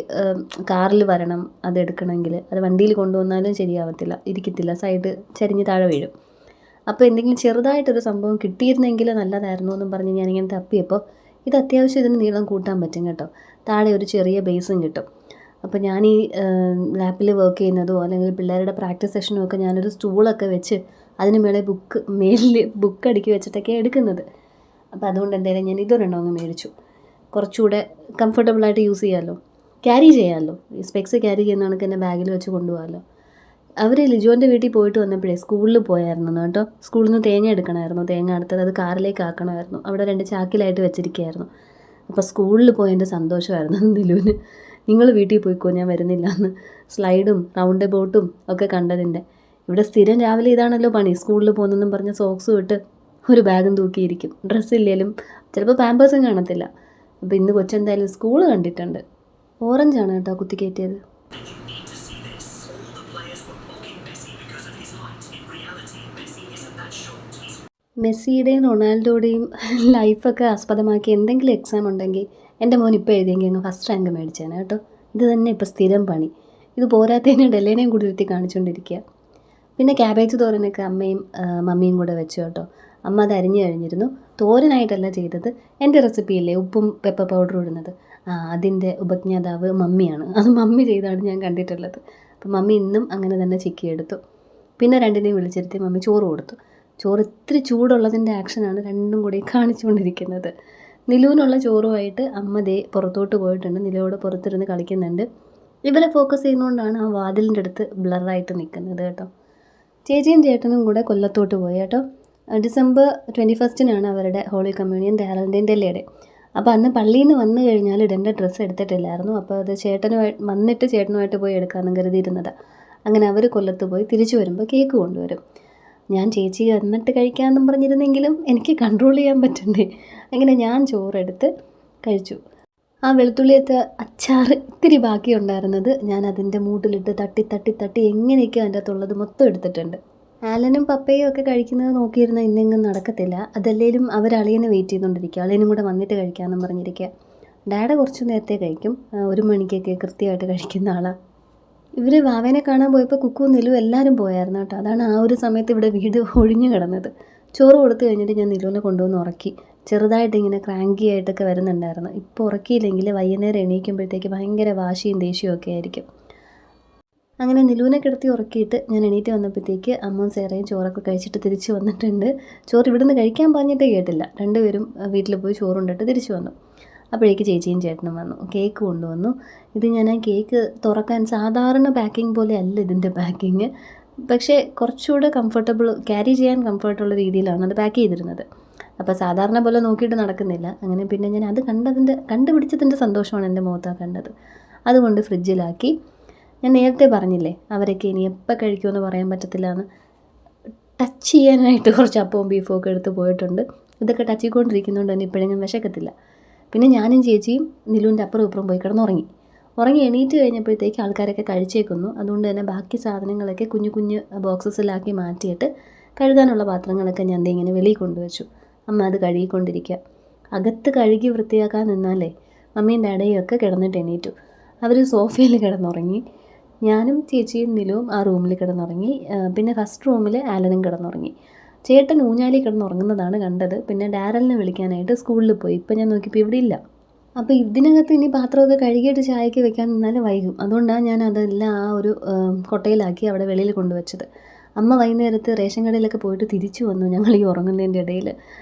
കാറിൽ വരണം, അതെടുക്കണമെങ്കിൽ. അത് വണ്ടിയിൽ കൊണ്ടുവന്നാലും ശരിയാവത്തില്ല, ഇരിക്കത്തില്ല, സൈഡ് ചരിഞ്ഞ് താഴെ വീഴും. അപ്പോൾ എന്തെങ്കിലും ചെറുതായിട്ടൊരു സംഭവം കിട്ടിയിരുന്നെങ്കിൽ നല്ലതായിരുന്നു എന്നും പറഞ്ഞ് ഞാനിങ്ങനെ തപ്പിയപ്പോൾ ഇത് അത്യാവശ്യം ഇതിന് നീളം കൂട്ടാൻ പറ്റും കേട്ടോ. താഴെ ഒരു ചെറിയ ബേസും കിട്ടും. അപ്പോൾ ഞാൻ ഈ ലാപ്പിൽ വർക്ക് ചെയ്യുന്നതോ അല്ലെങ്കിൽ പിള്ളേരുടെ പ്രാക്ടീസ് സെഷനും ഒക്കെ ഞാനൊരു സ്റ്റൂളൊക്കെ വെച്ച് അതിന് മേലിൽ ബുക്ക് അടുക്കി വെച്ചിട്ടൊക്കെ എടുക്കുന്നത്. അപ്പോൾ അതുകൊണ്ട് എന്തായാലും ഞാൻ ഇതൊരെണ്ണം അങ്ങ് മേടിച്ചു. കുറച്ചുകൂടെ കംഫർട്ടബിളായിട്ട് യൂസ് ചെയ്യാമല്ലോ, ക്യാരി ചെയ്യാമല്ലോ. ഈ സ്പെക്സ് ക്യാരി ചെയ്യുന്ന കണക്ക് തന്നെ ബാഗിൽ വെച്ച് കൊണ്ടുപോകാമല്ലോ. അവർ ലിജോൻ്റെ വീട്ടിൽ പോയിട്ട് വന്നപ്പോഴേ സ്കൂളിൽ പോയായിരുന്നു കേട്ടോ. സ്കൂളിൽ നിന്ന് തേങ്ങ എടുക്കണമായിരുന്നു. തേങ്ങ അടുത്തത് അത് കാറിലേക്ക് ആക്കണമായിരുന്നു. അവിടെ 2 ചാക്കിലായിട്ട് വെച്ചിരിക്കുകയായിരുന്നു. അപ്പോൾ സ്കൂളിൽ പോയതിൻ്റെ സന്തോഷമായിരുന്നു നിലുവിന്. നിങ്ങൾ വീട്ടിൽ പോയിക്കോ, ഞാൻ വരുന്നില്ല എന്ന്. സ്ലൈഡും റൗണ്ട് ബോട്ടും ഒക്കെ കണ്ടതിൻ്റെ. ഇവിടെ സ്ഥിരം രാവിലെ ഇതാണല്ലോ പണി. സ്കൂളിൽ പോകുന്നെന്നും പറഞ്ഞ് സോക്സും ഇട്ട് ഒരു ബാഗും തൂക്കിയിരിക്കും. ഡ്രസ്സില്ലേലും ചിലപ്പോൾ പാമ്പേഴ്സും കാണത്തില്ല. അപ്പോൾ ഇന്ന് കൊച്ചെന്തായാലും സ്കൂൾ കണ്ടിട്ടുണ്ട്. ഓറഞ്ചാണ് കേട്ടോ കുത്തിക്കയറ്റിയത്. മെസ്സിയുടെയും റൊണാൾഡോയുടെയും ലൈഫൊക്കെ ആസ്പദമാക്കി എന്തെങ്കിലും എക്സാം ഉണ്ടെങ്കിൽ എൻ്റെ മോൻ ഇപ്പോൾ എഴുതിയെങ്കിൽ അങ്ങ് ഫസ്റ്റ് റാങ്ക് മേടിച്ചേനെ കേട്ടോ. ഇത് തന്നെ ഇപ്പോൾ സ്ഥിരം പണി. ഇത് പോരാത്തതിന് ഡെല്ലേനെയും കൂടി ഇരുത്തി കാണിച്ചുകൊണ്ടിരിക്കുക. പിന്നെ ക്യാബേജ് തോരനൊക്കെ അമ്മയും മമ്മിയും കൂടെ വെച്ചു കേട്ടോ. അമ്മ അത് അരിഞ്ഞു കഴിഞ്ഞിരുന്നു. തോരനായിട്ടല്ല ചെയ്തത്, എൻ്റെ റെസിപ്പിയില്ലേ ഉപ്പും പെപ്പർ പൗഡറും ഇടുന്നത്, അതിൻ്റെ ഉപജ്ഞാതാവ് മമ്മിയാണ്. അത് മമ്മി ചെയ്താണ് ഞാൻ കണ്ടിട്ടുള്ളത്. അപ്പം മമ്മി ഇന്നും അങ്ങനെ തന്നെ ചിക്കിയെടുത്തു. പിന്നെ 2നെയും വിളിച്ചിരുത്തി മമ്മി ചോറ് കൊടുത്തു. ചോറ് ഇത്തിരി ചൂടുള്ളതിൻ്റെ ആക്ഷനാണ് രണ്ടും കൂടി കാണിച്ചുകൊണ്ടിരിക്കുന്നത്. നിലുവിനുള്ള ചോറുമായിട്ട് അമ്മ ദേ പുറത്തോട്ട് പോയിട്ടുണ്ട്. നിലുവോട് പുറത്തിരുന്ന് കളിക്കുന്നുണ്ട്. ഇവരെ ഫോക്കസ് ചെയ്യുന്നതുകൊണ്ടാണ് ആ വാതിലിൻ്റെ അടുത്ത് ബ്ലറായിട്ട് നിൽക്കുന്നത് കേട്ടോ. ചേച്ചിയും ചേട്ടനും കൂടെ കൊല്ലത്തോട്ട് പോയി കേട്ടോ. ഡിസംബർ 21 അവരുടെ ഹോളി കമ്മ്യൂണിയൻ ഡാരലിൻ്റെയും ഡെല്ലയുടെ. അപ്പോൾ അന്ന് പള്ളിയിൽ നിന്ന് വന്നു കഴിഞ്ഞാൽ ഇടേണ്ട ഡ്രസ്സ് എടുത്തിട്ടില്ലായിരുന്നു. അപ്പോൾ അത് ചേട്ടനുമായിട്ട് പോയി എടുക്കാമെന്ന് കരുതിയിരുന്നതാണ്. അങ്ങനെ അവർ കൊല്ലത്ത് പോയി തിരിച്ചു വരുമ്പോൾ കേക്ക് കൊണ്ടുവരും. ഞാൻ ചേച്ചി എന്നിട്ട് കഴിക്കാമെന്നും പറഞ്ഞിരുന്നെങ്കിലും എനിക്ക് കൺട്രോൾ ചെയ്യാൻ പറ്റണ്ടേ. അങ്ങനെ ഞാൻ ചോറെടുത്ത് കഴിച്ചു. ആ വെളുത്തുള്ളിയത്തെ അച്ചാർ ഇത്തിരി ബാക്കി ഉണ്ടായിരുന്നത് ഞാൻ അതിൻ്റെ മൂട്ടിലിട്ട് തട്ടി എങ്ങനെയൊക്കെ അതിൻ്റെ അകത്തുള്ളത് മൊത്തം എടുത്തിട്ടുണ്ട്. ആലനും പപ്പയും ഒക്കെ കഴിക്കുന്നത് നോക്കിയിരുന്നാൽ ഇന്നെങ്ങും നടക്കത്തില്ല. അതല്ലേലും അവർ അളിയനെ വെയിറ്റ് ചെയ്തുകൊണ്ടിരിക്കുക. അളിയനും കൂടെ വന്നിട്ട് കഴിക്കാമെന്നും പറഞ്ഞിരിക്കുക. ഡാഡ കുറച്ച് നേരത്തെ കഴിക്കും, 1 മണിക്കൊക്കെ കൃത്യമായിട്ട് കഴിക്കുന്ന ആളാണ്. ഇവർ വാവേനെ കാണാൻ പോയപ്പോൾ കുക്കു നിലു എല്ലാവരും പോയായിരുന്നു കേട്ടോ. അതാണ് ആ ഒരു സമയത്ത് ഇവിടെ വീട് ഒഴിഞ്ഞു കിടന്നത്. ചോറ് കൊടുത്തു കഴിഞ്ഞിട്ട് ഞാൻ നിലുവിനെ കൊണ്ടുവന്ന് ഉറക്കി. ചെറുതായിട്ട് ഇങ്ങനെ ക്രാങ്കി ആയിട്ടൊക്കെ വരുന്നുണ്ടായിരുന്നു. ഇപ്പോൾ ഉറക്കിയില്ലെങ്കിൽ വൈകുന്നേരം എണീക്കുമ്പോഴത്തേക്ക് ഭയങ്കര വാശിയും ദേഷ്യവും ഒക്കെ ആയിരിക്കും. അങ്ങനെ നിലുവിനെ കിടത്തി ഉറക്കിയിട്ട് ഞാൻ എണീറ്റ് വന്നപ്പോഴത്തേക്ക് അമ്മയും സേറയും ചോറൊക്കെ കഴിച്ചിട്ട് തിരിച്ച് വന്നിട്ടുണ്ട്. ചോറ് ഇവിടുന്ന് കഴിക്കാൻ പറഞ്ഞിട്ടേ കേട്ടില്ല. രണ്ടുപേരും വീട്ടിൽ പോയി ചോറുണ്ടിട്ട് തിരിച്ചു വന്നു. അപ്പോഴേക്ക് ചേച്ചിയും ചേട്ടനും വന്നു. കേക്ക് കൊണ്ടുവന്നു. ഇത് ഞാൻ ആ കേക്ക് തുറക്കാൻ സാധാരണ പാക്കിംഗ് പോലെ അല്ല ഇതിൻ്റെ പാക്കിങ്. പക്ഷേ കുറച്ചുകൂടെ കംഫർട്ടബിൾ, ക്യാരി ചെയ്യാൻ കംഫർട്ടുള്ള രീതിയിലാണ് അത് പാക്ക് ചെയ്തിരുന്നത്. അപ്പോൾ സാധാരണ പോലെ നോക്കിയിട്ട് നടക്കുന്നില്ല. അങ്ങനെ പിന്നെ ഞാൻ അത് കണ്ടുപിടിച്ചതിൻ്റെ സന്തോഷമാണ് എൻ്റെ മുഖത്താണ് കണ്ടത്. അതുകൊണ്ട് ഫ്രിഡ്ജിലാക്കി. ഞാൻ നേരത്തെ പറഞ്ഞില്ലേ അവരൊക്കെ ഇനി എപ്പോൾ കഴിക്കുമെന്ന് പറയാൻ പറ്റത്തില്ല എന്ന്. ടച്ച് ചെയ്യാനായിട്ട് കുറച്ച് അപ്പവും ബീഫും ഒക്കെ എടുത്ത് പോയിട്ടുണ്ട്. ഇതൊക്കെ ടച്ച് ചെയ്തുകൊണ്ടിരിക്കുന്നതുകൊണ്ട് തന്നെ ഇപ്പോഴെങ്കിലും വിശക്കത്തില്ല. പിന്നെ ഞാനും ചേച്ചിയും നിലുവിൻ്റെ അപ്പുറം ഇപ്പുറം പോയി ഉറങ്ങി എണീറ്റ് കഴിഞ്ഞപ്പോഴത്തേക്ക് ആൾക്കാരൊക്കെ കഴിച്ചേക്കുന്നു. അതുകൊണ്ട് തന്നെ ബാക്കി സാധനങ്ങളൊക്കെ കുഞ്ഞു കുഞ്ഞ് ബോക്സസിലാക്കി മാറ്റിയിട്ട് കഴുകാനുള്ള പാത്രങ്ങളൊക്കെ ഞാൻ ഇങ്ങനെ വെളിയിൽ കൊണ്ടുവച്ചു. അമ്മ അത് കഴുകിക്കൊണ്ടിരിക്കുക. അകത്ത് കഴുകി വൃത്തിയാക്കാൻ നിന്നാലേ മമ്മിയും ഡാഡയും ഒക്കെ കിടന്നിട്ട് എണീറ്റു. അവർ സോഫയിൽ കിടന്നുറങ്ങി. ഞാനും ചേച്ചിയും നിലുവും ആ റൂമിൽ കിടന്നുറങ്ങി. പിന്നെ ഫസ്റ്റ് റൂമിൽ ആലനും കിടന്നുറങ്ങി. ചേട്ടൻ ഊഞ്ഞാലി കിടന്നുറങ്ങുന്നതാണ് കണ്ടത്. പിന്നെ ഡാരലിനെ വിളിക്കാനായിട്ട് സ്കൂളിൽ പോയി. ഇപ്പം ഞാൻ നോക്കിയപ്പോൾ ഇവിടെ ഇല്ല. അപ്പോൾ ഇതിനകത്ത് ഇനി പാത്രമൊക്കെ കഴുകിയിട്ട് ചായക്ക് വെക്കാൻ നിന്നാൽ വൈകും. അതുകൊണ്ടാണ് ഞാൻ അതെല്ലാം ആ ഒരു കൊട്ടയിലാക്കി അവിടെ വെളിയിൽ കൊണ്ടുവച്ചത്. അമ്മ വൈകുന്നേരത്ത് റേഷൻ കടയിലൊക്കെ പോയിട്ട് തിരിച്ചു വന്നു ഞങ്ങൾ ഈ ഉറങ്ങുന്നതിൻ്റെ ഇടയിൽ.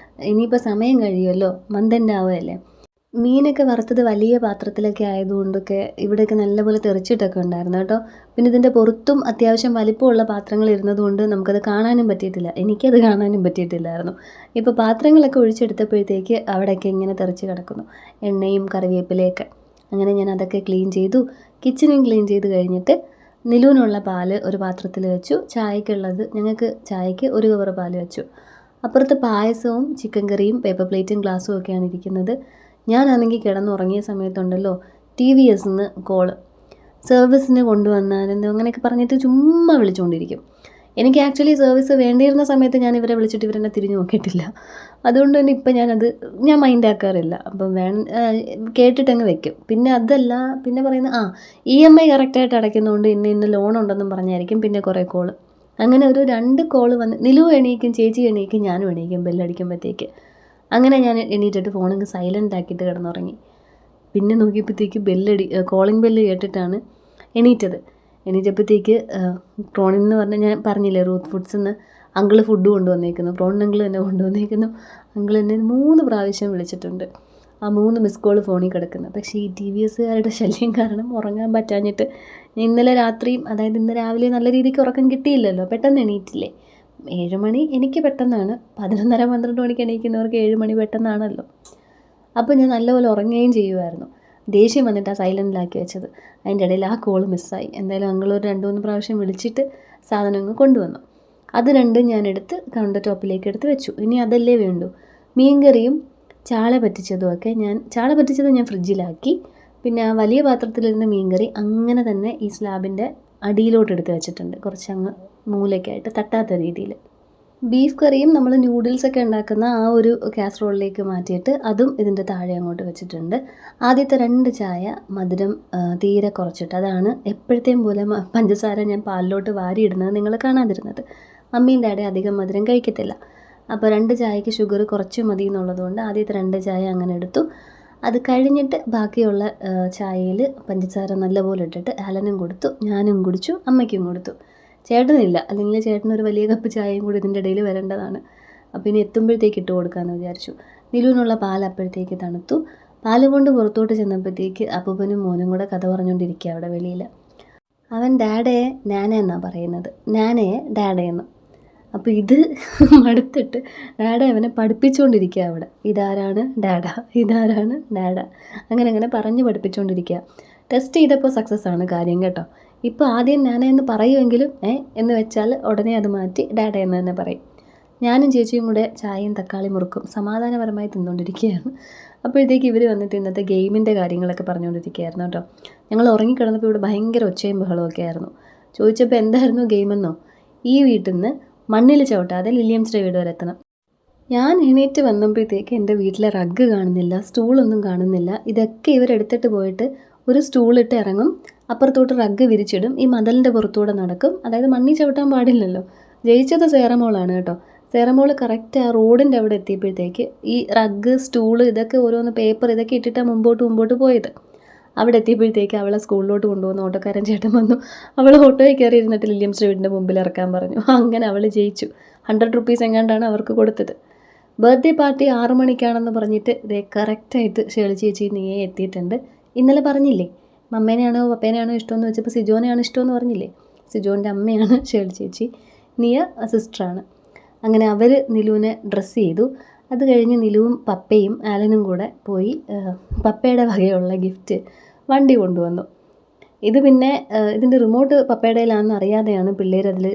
ഇനിയിപ്പോൾ സമയം കഴിയുമല്ലോ, മന്ത് ആവുകയല്ലേ. മീനൊക്കെ വറുത്തത് വലിയ പാത്രത്തിലൊക്കെ ആയതുകൊണ്ടൊക്കെ ഇവിടെയൊക്കെ നല്ലപോലെ തെറിച്ചിട്ടൊക്കെ ഉണ്ടായിരുന്നു കേട്ടോ. പിന്നെ ഇതിൻ്റെ പുറത്തും അത്യാവശ്യം വലിപ്പമുള്ള പാത്രങ്ങൾ ഇരുന്നതുകൊണ്ട് നമുക്കത് കാണാനും പറ്റിയിട്ടില്ല. എനിക്കത് കാണാനും പറ്റിയിട്ടില്ലായിരുന്നു. ഇപ്പോൾ പാത്രങ്ങളൊക്കെ ഒഴിച്ചെടുത്തപ്പോഴത്തേക്ക് അവിടെയൊക്കെ ഇങ്ങനെ തെറിച്ച് കിടക്കുന്നു, എണ്ണയും കറിവേപ്പിലയൊക്കെ. അങ്ങനെ ഞാൻ അതൊക്കെ ക്ലീൻ ചെയ്തു. കിച്ചനും ക്ലീൻ ചെയ്ത് കഴിഞ്ഞിട്ട് നിലുവിനുള്ള പാല് ഒരു പാത്രത്തിൽ വെച്ചു. ഞങ്ങൾക്ക് ചായക്ക് ഒരു കവർ പാല് വെച്ചു. അപ്പുറത്ത് പായസവും ചിക്കൻ കറിയും പേപ്പർ പ്ലേറ്റും ഗ്ലാസ്സും ഒക്കെയാണ് ഇരിക്കുന്നത്. ഞാനാണെങ്കിൽ കിടന്നുറങ്ങിയ സമയത്തുണ്ടല്ലോ TVS നിന്ന് കോള്, സർവീസിന് കൊണ്ടുവന്നാലെന്തോ അങ്ങനെയൊക്കെ പറഞ്ഞിട്ട് ചുമ്മാ വിളിച്ചുകൊണ്ടിരിക്കും. എനിക്ക് ആക്ച്വലി സർവീസ് വേണ്ടിയിരുന്ന സമയത്ത് ഞാൻ ഇവരെ വിളിച്ചിട്ട് ഇവരെന്നെ തിരിഞ്ഞു നോക്കിയിട്ടില്ല. അതുകൊണ്ട് തന്നെ ഇപ്പം ഞാൻ മൈൻഡ് ആക്കാറില്ല. അപ്പം കേട്ടിട്ടങ്ങ് വെക്കും. പിന്നെ അതല്ല, പിന്നെ പറയുന്നത് EMI കറക്റ്റായിട്ട് അടയ്ക്കുന്നതുകൊണ്ട് ഇന്ന ലോൺ ഉണ്ടെന്നും പറഞ്ഞായിരിക്കും പിന്നെ കുറേ കോള്. അങ്ങനെ ഒരു 2 കോള് വന്ന് നിലു എണീക്കും, ചേച്ചി എണീക്കും, ഞാനും എണീക്കും ബെല്ലടിക്കുമ്പോഴത്തേക്ക്. അങ്ങനെ ഞാൻ എണീറ്റിട്ട് ഫോണിങ് സൈലൻ്റ് ആക്കിയിട്ട് കിടന്നുറങ്ങി. പിന്നെ നോക്കിയപ്പോഴത്തേക്ക് കോളിംഗ് ബെല്ല് കേട്ടിട്ടാണ് എണീറ്റപ്പോഴത്തേക്ക് പ്രോണിൽ നിന്ന് പറഞ്ഞാൽ ഞാൻ പറഞ്ഞില്ലേ റൂത്ത് ഫുഡ്സിൽ നിന്ന് അങ്കിള് ഫുഡ് കൊണ്ടുവന്നേക്കുന്നു. പ്രോണിന് അങ്കിൾ തന്നെ കൊണ്ടുവന്നേക്കുന്നു. അങ്കിൾ എന്നെ 3 പ്രാവശ്യം വിളിച്ചിട്ടുണ്ട്. ആ 3 മിസ് കോൾ ഫോണിൽ കിടക്കുന്നു. പക്ഷേ ഈ TVSകാരുടെ ശല്യം കാരണം ഉറങ്ങാൻ പറ്റാഞ്ഞിട്ട് ഇന്നലെ രാത്രിയും, അതായത് ഇന്ന് രാവിലെ നല്ല രീതിക്ക് ഉറക്കം കിട്ടിയില്ലല്ലോ. പെട്ടെന്ന് എണീറ്റില്ലേ. 7 മണി എനിക്ക് പെട്ടെന്നാണ്. 11:30-12 മണിക്ക് എണീക്കുന്നവർക്ക് 7 മണി പെട്ടെന്നാണല്ലോ. അപ്പോൾ ഞാൻ നല്ലപോലെ ഉറങ്ങുകയും ചെയ്യുമായിരുന്നു. ദേഷ്യം വന്നിട്ടാണ് സൈലൻറ്റിലാക്കി വെച്ചത്. അതിൻ്റെ ഇടയിൽ ആ കോൾ മിസ്സായി. എന്തായാലും അങ്കിൾ ഒരു 2-3 പ്രാവശ്യം വിളിച്ചിട്ട് സാധനങ്ങൾ കൊണ്ടുവന്നു. അത് രണ്ടും ഞാൻ എടുത്ത് കൗണ്ടർ ടോപ്പിലേക്ക് എടുത്ത് വെച്ചു. ഇനി അതല്ലേ വേണ്ടൂ. മീൻകറിയും ചാള പറ്റിച്ചത് ഞാൻ ഫ്രിഡ്ജിലാക്കി. പിന്നെ ആ വലിയ പാത്രത്തിലിരുന്ന മീൻകറി അങ്ങനെ തന്നെ ഈ സ്ലാബിൻ്റെ അടിയിലോട്ട് എടുത്ത് വെച്ചിട്ടുണ്ട്, കുറച്ചങ്ങ് മൂലയ്ക്കായിട്ട് തട്ടാത്ത രീതിയിൽ. ബീഫ് കറിയും നമ്മൾ നൂഡിൽസൊക്കെ ഉണ്ടാക്കുന്ന ആ ഒരു കാസറോളിലേക്ക് മാറ്റിയിട്ട് അതും ഇതിൻ്റെ താഴെ അങ്ങോട്ട് വെച്ചിട്ടുണ്ട്. ആദ്യത്തെ 2 ചായ മധുരം തീരെ കുറച്ചിട്ട്, അതാണ് എപ്പോഴത്തെയും പോലെ പഞ്ചസാര ഞാൻ പാലിലോട്ട് വാരിയിടുന്നത് നിങ്ങൾ കാണാതിരുന്നത്. മമ്മിയും ഡാഡി അധികം മധുരം കഴിക്കത്തില്ല. അപ്പോൾ 2 ചായക്ക് ഷുഗർ കുറച്ച് മതി എന്നുള്ളതുകൊണ്ട് ആദ്യത്തെ 2 ചായ അങ്ങനെ എടുത്തു. അത് കഴിഞ്ഞിട്ട് ബാക്കിയുള്ള ചായയിൽ പഞ്ചസാര നല്ലപോലെ ഇട്ടിട്ട് ആലനും കൊടുത്തു, ഞാനും കുടിച്ചു, അമ്മയ്ക്കും കൊടുത്തു. ചേട്ടനില്ല, അല്ലെങ്കിൽ ചേട്ടനൊരു വലിയ കപ്പ് ചായയും കൂടി ഇതിൻ്റെ ഇടയിൽ വരേണ്ടതാണ്. അപ്പോൾ ഇനി എത്തുമ്പോഴത്തേക്ക് ഇട്ട് കൊടുക്കാമെന്ന് വിചാരിച്ചു. നിലുവിനുള്ള പാൽ അപ്പോഴത്തേക്ക് തണുത്തു. പാല് കൊണ്ട് പുറത്തോട്ട് ചെന്നപ്പോഴത്തേക്ക് അപ്പൂപ്പനും മോനും കൂടെ കഥ പറഞ്ഞുകൊണ്ടിരിക്കുക അവിടെ വെളിയിൽ. അവൻ ഡാഡയെ നാന എന്നാണ് പറയുന്നത്, നാനയെ ഡാഡയെന്ന്. അപ്പോൾ ഇത് മടുത്തിട്ട് ഡാഡ അവനെ പഠിപ്പിച്ചുകൊണ്ടിരിക്കുക അവിടെ. ഇതാരാണ് ഡാഡ, ഇതാരാണ് ഡാഡ, അങ്ങനെ പറഞ്ഞ് പഠിപ്പിച്ചുകൊണ്ടിരിക്കുക. ടെസ്റ്റ് ചെയ്തപ്പോൾ സക്സസ് ആണ് കാര്യം കേട്ടോ. ഇപ്പോൾ ആദ്യം നാന എന്ന് പറയുമെങ്കിലും എന്ന് വെച്ചാൽ ഉടനെ അത് മാറ്റി ഡാഡ എന്ന് തന്നെ പറയും. ഞാനും ചേച്ചിയും കൂടെ ചായയും തക്കാളി മുറുക്കും സമാധാനപരമായി തിന്നുകൊണ്ടിരിക്കുകയാണ്. അപ്പോഴത്തേക്ക് ഇവർ വന്നിട്ട് ഇന്നത്തെ ഗെയിമിൻ്റെ കാര്യങ്ങളൊക്കെ പറഞ്ഞുകൊണ്ടിരിക്കുകയായിരുന്നു കേട്ടോ. ഞങ്ങൾ ഉറങ്ങിക്കിടന്നപ്പോൾ ഇവിടെ ഭയങ്കര ഒച്ചയും ബഹളമൊക്കെ ആയിരുന്നു. ചോദിച്ചപ്പോൾ എന്തായിരുന്നു ഗെയിമെന്നോ, ഈ വീട്ടിൽ നിന്ന് മണ്ണിൽ ചവിട്ടാതെ ലില്ലിയംസിൻ്റെ വീട് വരെ എത്തണം. ഞാൻ എണീറ്റ് വന്നപ്പോഴത്തേക്ക് എൻ്റെ വീട്ടിലെ റഗ്ഗ് കാണുന്നില്ല, സ്റ്റൂളൊന്നും കാണുന്നില്ല. ഇതൊക്കെ ഇവരെടുത്തിട്ട് പോയിട്ട് ഒരു സ്റ്റൂളിട്ട് ഇറങ്ങും, അപ്പുറത്തോട്ട് റഗ്ഗ് വിരിച്ചിടും, ഈ മതിലിൻ്റെ പുറത്തൂടെ നടക്കും. അതായത് മണ്ണി ചവിട്ടാൻ പാടില്ലല്ലോ. ജയിച്ചത് സേറമോളാണ് കേട്ടോ. സേറമോള് കറക്റ്റ് ആ റോഡിൻ്റെ അവിടെ എത്തിയപ്പോഴത്തേക്ക് ഈ റഗ്ഗ്, സ്റ്റൂള്, ഇതൊക്കെ ഓരോന്ന് പേപ്പർ ഇതൊക്കെ ഇട്ടിട്ടാണ് മുമ്പോട്ട് പോയത്. അവിടെ എത്തിയപ്പോഴത്തേക്ക് അവളെ സ്കൂളിലോട്ട് കൊണ്ടുപോകുന്ന ഓട്ടോക്കാരൻ ചേട്ടൻ വന്നു. അവൾ ഓട്ടോയിൽ കയറി ഇരുന്നിട്ട് വില്യം സ്ട്രീറ്റിൻ്റെ മുമ്പിൽ ഇറക്കാൻ പറഞ്ഞു. അങ്ങനെ അവൾ ജയിച്ചു. 100 റുപ്പീസ് എങ്ങാണ്ടാണ് അവർക്ക് കൊടുത്തത്. ബർത്ത്ഡേ പാർട്ടി 6 മണിക്കാണെന്ന് പറഞ്ഞിട്ട് ഇതേ കറക്റ്റായിട്ട് ഷേളി ചേച്ചി നീയെ എത്തിയിട്ടുണ്ട്. ഇന്നലെ പറഞ്ഞില്ലേ മമ്മേനെയാണോ പപ്പേനെയാണോ ഇഷ്ടമെന്ന് വെച്ചപ്പോൾ സിജോനെയാണ് ഇഷ്ടമെന്ന് പറഞ്ഞില്ലേ. സിജോൻ്റെ അമ്മയാണ് ഷേളി ചേച്ചി, നിയ സിസ്റ്ററാണ്. അങ്ങനെ അവർ നിലുവിനെ ഡ്രസ്സ് ചെയ്തു. അത് കഴിഞ്ഞ് നിലുവും പപ്പയും ആലനും കൂടെ പോയി പപ്പയുടെ വകയുള്ള ഗിഫ്റ്റ് വണ്ടി കൊണ്ടുവന്നു. ഇത് പിന്നെ ഇതിൻ്റെ റിമോട്ട് പപ്പയുടെ കയ്യിലാണെന്ന് അറിയാതെയാണ് പിള്ളേർ അതിൽ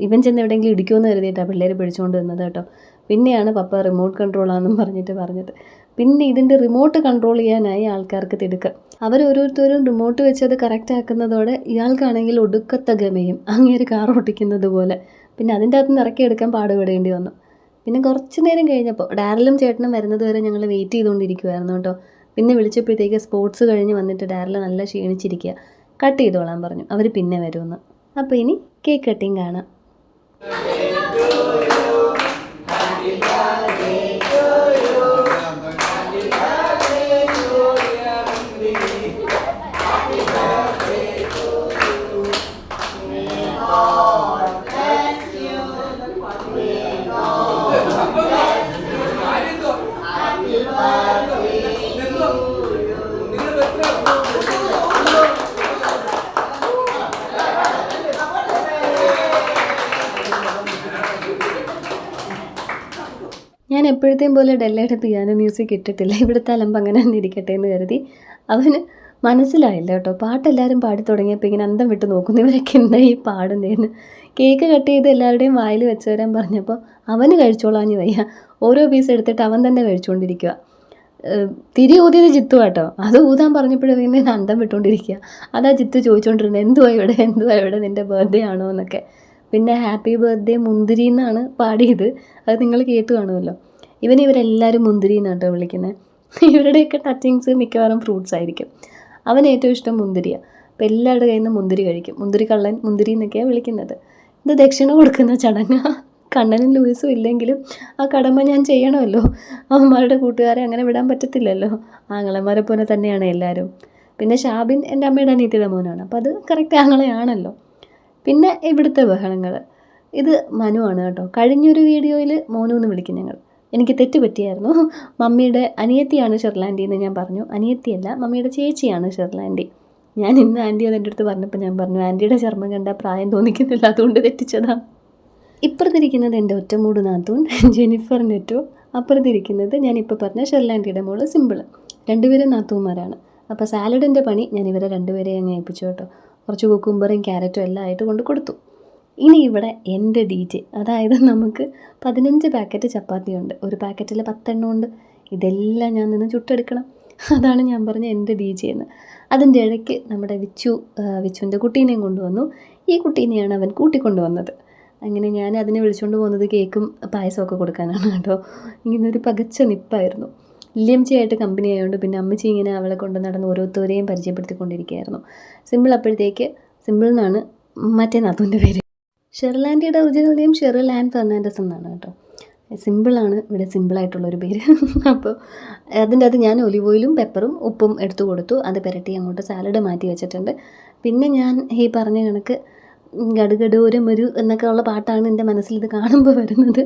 ഇവൻ ചെന്ന് എവിടെയെങ്കിലും ഇടിക്കുമെന്ന് കരുതിയിട്ടാണ് പിള്ളേർ പിടിച്ചുകൊണ്ട് വന്നത് കേട്ടോ. പിന്നെയാണ് പപ്പ റിമോട്ട് കൺട്രോളാണെന്നും പറഞ്ഞത്. പിന്നെ ഇതിൻ്റെ റിമോട്ട് കൺട്രോൾ ചെയ്യാനായി ആൾക്കാർക്ക് തിടുക്കം. അവരോരോരുത്തരും റിമോട്ട് വെച്ച് അത് കറക്റ്റ് ആക്കുന്നതോടെ ഇയാൾക്കാണെങ്കിൽ ഒടുക്കത്തെ ഗമയും അങ്ങേര് കാർ ഓട്ടിക്കുന്നത് പോലെ. പിന്നെ അതിൻ്റെ അകത്ത് നിന്ന് ഇറക്കിയെടുക്കാൻ പാടുപെടേണ്ടി വന്നു. പിന്നെ കുറച്ച് നേരം കഴിഞ്ഞപ്പോൾ ഡാരലും ചേട്ടനും വരുന്നത് വരെ ഞങ്ങൾ വെയിറ്റ് ചെയ്തുകൊണ്ടിരിക്കുമായിരുന്നു കേട്ടോ. പിന്നെ വിളിച്ചപ്പോഴത്തേക്ക് സ്പോർട്സ് കഴിഞ്ഞ് വന്നിട്ട് ഡാരൽ നല്ല ക്ഷീണിച്ചിരിക്കുക, കട്ട് ചെയ്തോളാൻ പറഞ്ഞു. അവർ പിന്നെ വരുമെന്ന്. അപ്പോൾ ഇനി കേക്ക് കട്ടിങ് കാണാം. ഞാൻ എപ്പോഴത്തെയും പോലെ ഡെല്ലയുടെ പിയാനോ മ്യൂസിക് ഇട്ടിട്ടില്ല. ഇവിടുത്തെ അലമ്പ് അങ്ങനെ തന്നെ ഇരിക്കട്ടെ എന്ന് കരുതി. അവന് മനസ്സിലായില്ല കേട്ടോ. പാട്ടെല്ലാവരും പാടി തുടങ്ങിയപ്പോൾ ഇങ്ങനെ അന്തം വിട്ട് നോക്കുന്നു, ഇവരൊക്കെ എന്താ ഈ പാടുന്നതെന്ന്. കേക്ക് കട്ട് ചെയ്ത് എല്ലാവരുടെയും വായിൽ വെച്ച് തരാൻ പറഞ്ഞപ്പോൾ അവന് കഴിച്ചോളാഞ്ഞ് വയ്യ. ഓരോ പീസ് എടുത്തിട്ട് അവൻ തന്നെ കഴിച്ചുകൊണ്ടിരിക്കുക. തിരി ഊതിയത് ജിത്തു കേട്ടോ. അത് ഊതാൻ പറഞ്ഞപ്പോഴും പിന്നെ അന്തം വിട്ടുകൊണ്ടിരിക്കുക. അതാ ജിത്തു ചോദിച്ചുകൊണ്ടിരുന്നത്, എന്തുവാ ഇവിടെ നിൻ്റെ ബർത്ത്ഡേ ആണോ എന്നൊക്കെ. പിന്നെ ഹാപ്പി ബർത്ത്ഡേ മുന്തിരി എന്നാണ് പാടിയത്. അത് നിങ്ങൾ കേട്ട് കാണുമല്ലോ. ഇവരെല്ലാവരും മുന്തിരി എന്നാണ് കേട്ടോ വിളിക്കുന്നത്. ഇവരുടെയൊക്കെ ടച്ചിങ്സ് മിക്കവാറും ഫ്രൂട്ട്സ് ആയിരിക്കും. അവന് ഏറ്റവും ഇഷ്ടം മുന്തിരിയാണ്. അപ്പോൾ എല്ലാവരുടെ കയ്യിൽ നിന്ന് മുന്തിരി കഴിക്കും. മുന്തിരി കള്ളൻ, മുന്തിരി എന്നൊക്കെയാണ് വിളിക്കുന്നത്. ഇത് ദക്ഷിണ കൊടുക്കുന്ന ചടങ്ങാണ്. കണ്ണനും ലൂയിസും ഇല്ലെങ്കിലും ആ കടമ ഞാൻ ചെയ്യണമല്ലോ. അവന്മാരുടെ കൂട്ടുകാരെ അങ്ങനെ വിടാൻ പറ്റത്തില്ലല്ലോ. ആങ്ങളമാരെ പോലെ തന്നെയാണ് എല്ലാവരും. പിന്നെ ഷാബിൻ എൻ്റെ അമ്മയുടെ അനിയത്തിയുടെ മോനാണ്. അപ്പോൾ അത് കറക്റ്റ് ആങ്ങളെയാണല്ലോ. പിന്നെ ഇവിടുത്തെ ബഹളങ്ങൾ, ഇത് മനുവാണ് കേട്ടോ. കഴിഞ്ഞൊരു വീഡിയോയിൽ മോനു എന്ന് വിളിക്കും ഞങ്ങൾ. എനിക്ക് തെറ്റ് പറ്റിയായിരുന്നു. മമ്മിയുടെ അനിയത്തിയാണ് ഷെർലാൻഡി എന്ന് ഞാൻ പറഞ്ഞു. അനിയത്തിയല്ല, മമ്മിയുടെ ചേച്ചിയാണ് ഷെർലാൻഡി. ഞാൻ ഇന്ന് ആൻറ്റി അത് എൻ്റെ അടുത്ത് പറഞ്ഞപ്പോൾ ഞാൻ പറഞ്ഞു, ആൻറ്റിയുടെ ചർമ്മം കണ്ടാൽ പ്രായം തോന്നിക്കുന്നില്ല, അതുകൊണ്ട് തെറ്റിച്ചതാണ്. ഇപ്പുറത്തിരിക്കുന്നത് എൻ്റെ ഒറ്റമൂട് നാത്തൂൻ ജെനിഫർ നെറ്റോ. അപ്പുറത്തിരിക്കുന്നത് ഞാനിപ്പോൾ പറഞ്ഞ ഷെർലാൻഡിയുടെ മോള് സിമ്പിൾ. രണ്ടുപേരും നാത്തൂന്മാരാണ്. അപ്പോൾ സാലഡിൻ്റെ പണി ഞാൻ ഇവരെ രണ്ടുപേരെയും അങ്ങ് ഏൽപ്പിച്ചു കേട്ടോ. കുറച്ച് കുക്കുംബറും ക്യാരറ്റും എല്ലാം ആയിട്ട് കൊണ്ട് കൊടുത്തു. ഇനി ഇവിടെ എൻ്റെ DJ, അതായത് നമുക്ക് 15 പാക്കറ്റ് ചപ്പാത്തിയുണ്ട്. ഒരു പാക്കറ്റിൽ 10 എണ്ണം ഉണ്ട്. ഇതെല്ലാം ഞാൻ നിന്ന് ചുട്ടെടുക്കണം. അതാണ് ഞാൻ പറഞ്ഞ എൻ്റെ DJ എന്ന്. അതിൻ്റെ ഇടയ്ക്ക് നമ്മുടെ വിച്ചുവിൻ്റെ കുട്ടീനെയും കൊണ്ടുവന്നു. ഈ കുട്ടീനെയാണ് അവൻ കൂട്ടിക്കൊണ്ടുവന്നത്. അങ്ങനെ ഞാൻ അതിനെ വിളിച്ചുകൊണ്ട് പോകുന്നത് കേക്കും പായസമൊക്കെ കൊടുക്കാനാണ് കേട്ടോ. ഇങ്ങനെ ഒരു പകച്ച നിപ്പായിരുന്നു. ലിയംച്ചിയായിട്ട് കമ്പനി ആയതുകൊണ്ട് പിന്നെ അമ്മച്ചി ഇങ്ങനെ അവളെ കൊണ്ട് നടന്ന് ഓരോരുത്തരെയും പരിചയപ്പെടുത്തിക്കൊണ്ടിരിക്കുകയായിരുന്നു. സിമ്പിൾ അപ്പോഴത്തേക്ക്, സിമ്പിൾ എന്നാണ് മറ്റേ നാത്തൂൻ്റെ പേര്. ഷെർലാൻഡിയുടെ original name Sheril an Fernandez എന്നാണ് കേട്ടോ. സിമ്പിളാണ് ഇവിടെ സിമ്പിളായിട്ടുള്ളൊരു പേര്. അപ്പോൾ അതിൻ്റെ അത് ഞാൻ ഒലിവ് ഓയിലും പെപ്പറും ഉപ്പും എടുത്തു കൊടുത്തു. അത് പുരട്ടി അങ്ങോട്ട് സാലഡ് മാറ്റി വെച്ചിട്ടുണ്ട്. പിന്നെ ഞാൻ ഈ പറഞ്ഞ കണക്ക് ഗഡുഗഡു ഒരു മുരു എന്നൊക്കെ ഉള്ള പാട്ടാണ് എൻ്റെ മനസ്സിൽ ഇത് കാണുമ്പോൾ വരുന്നത്.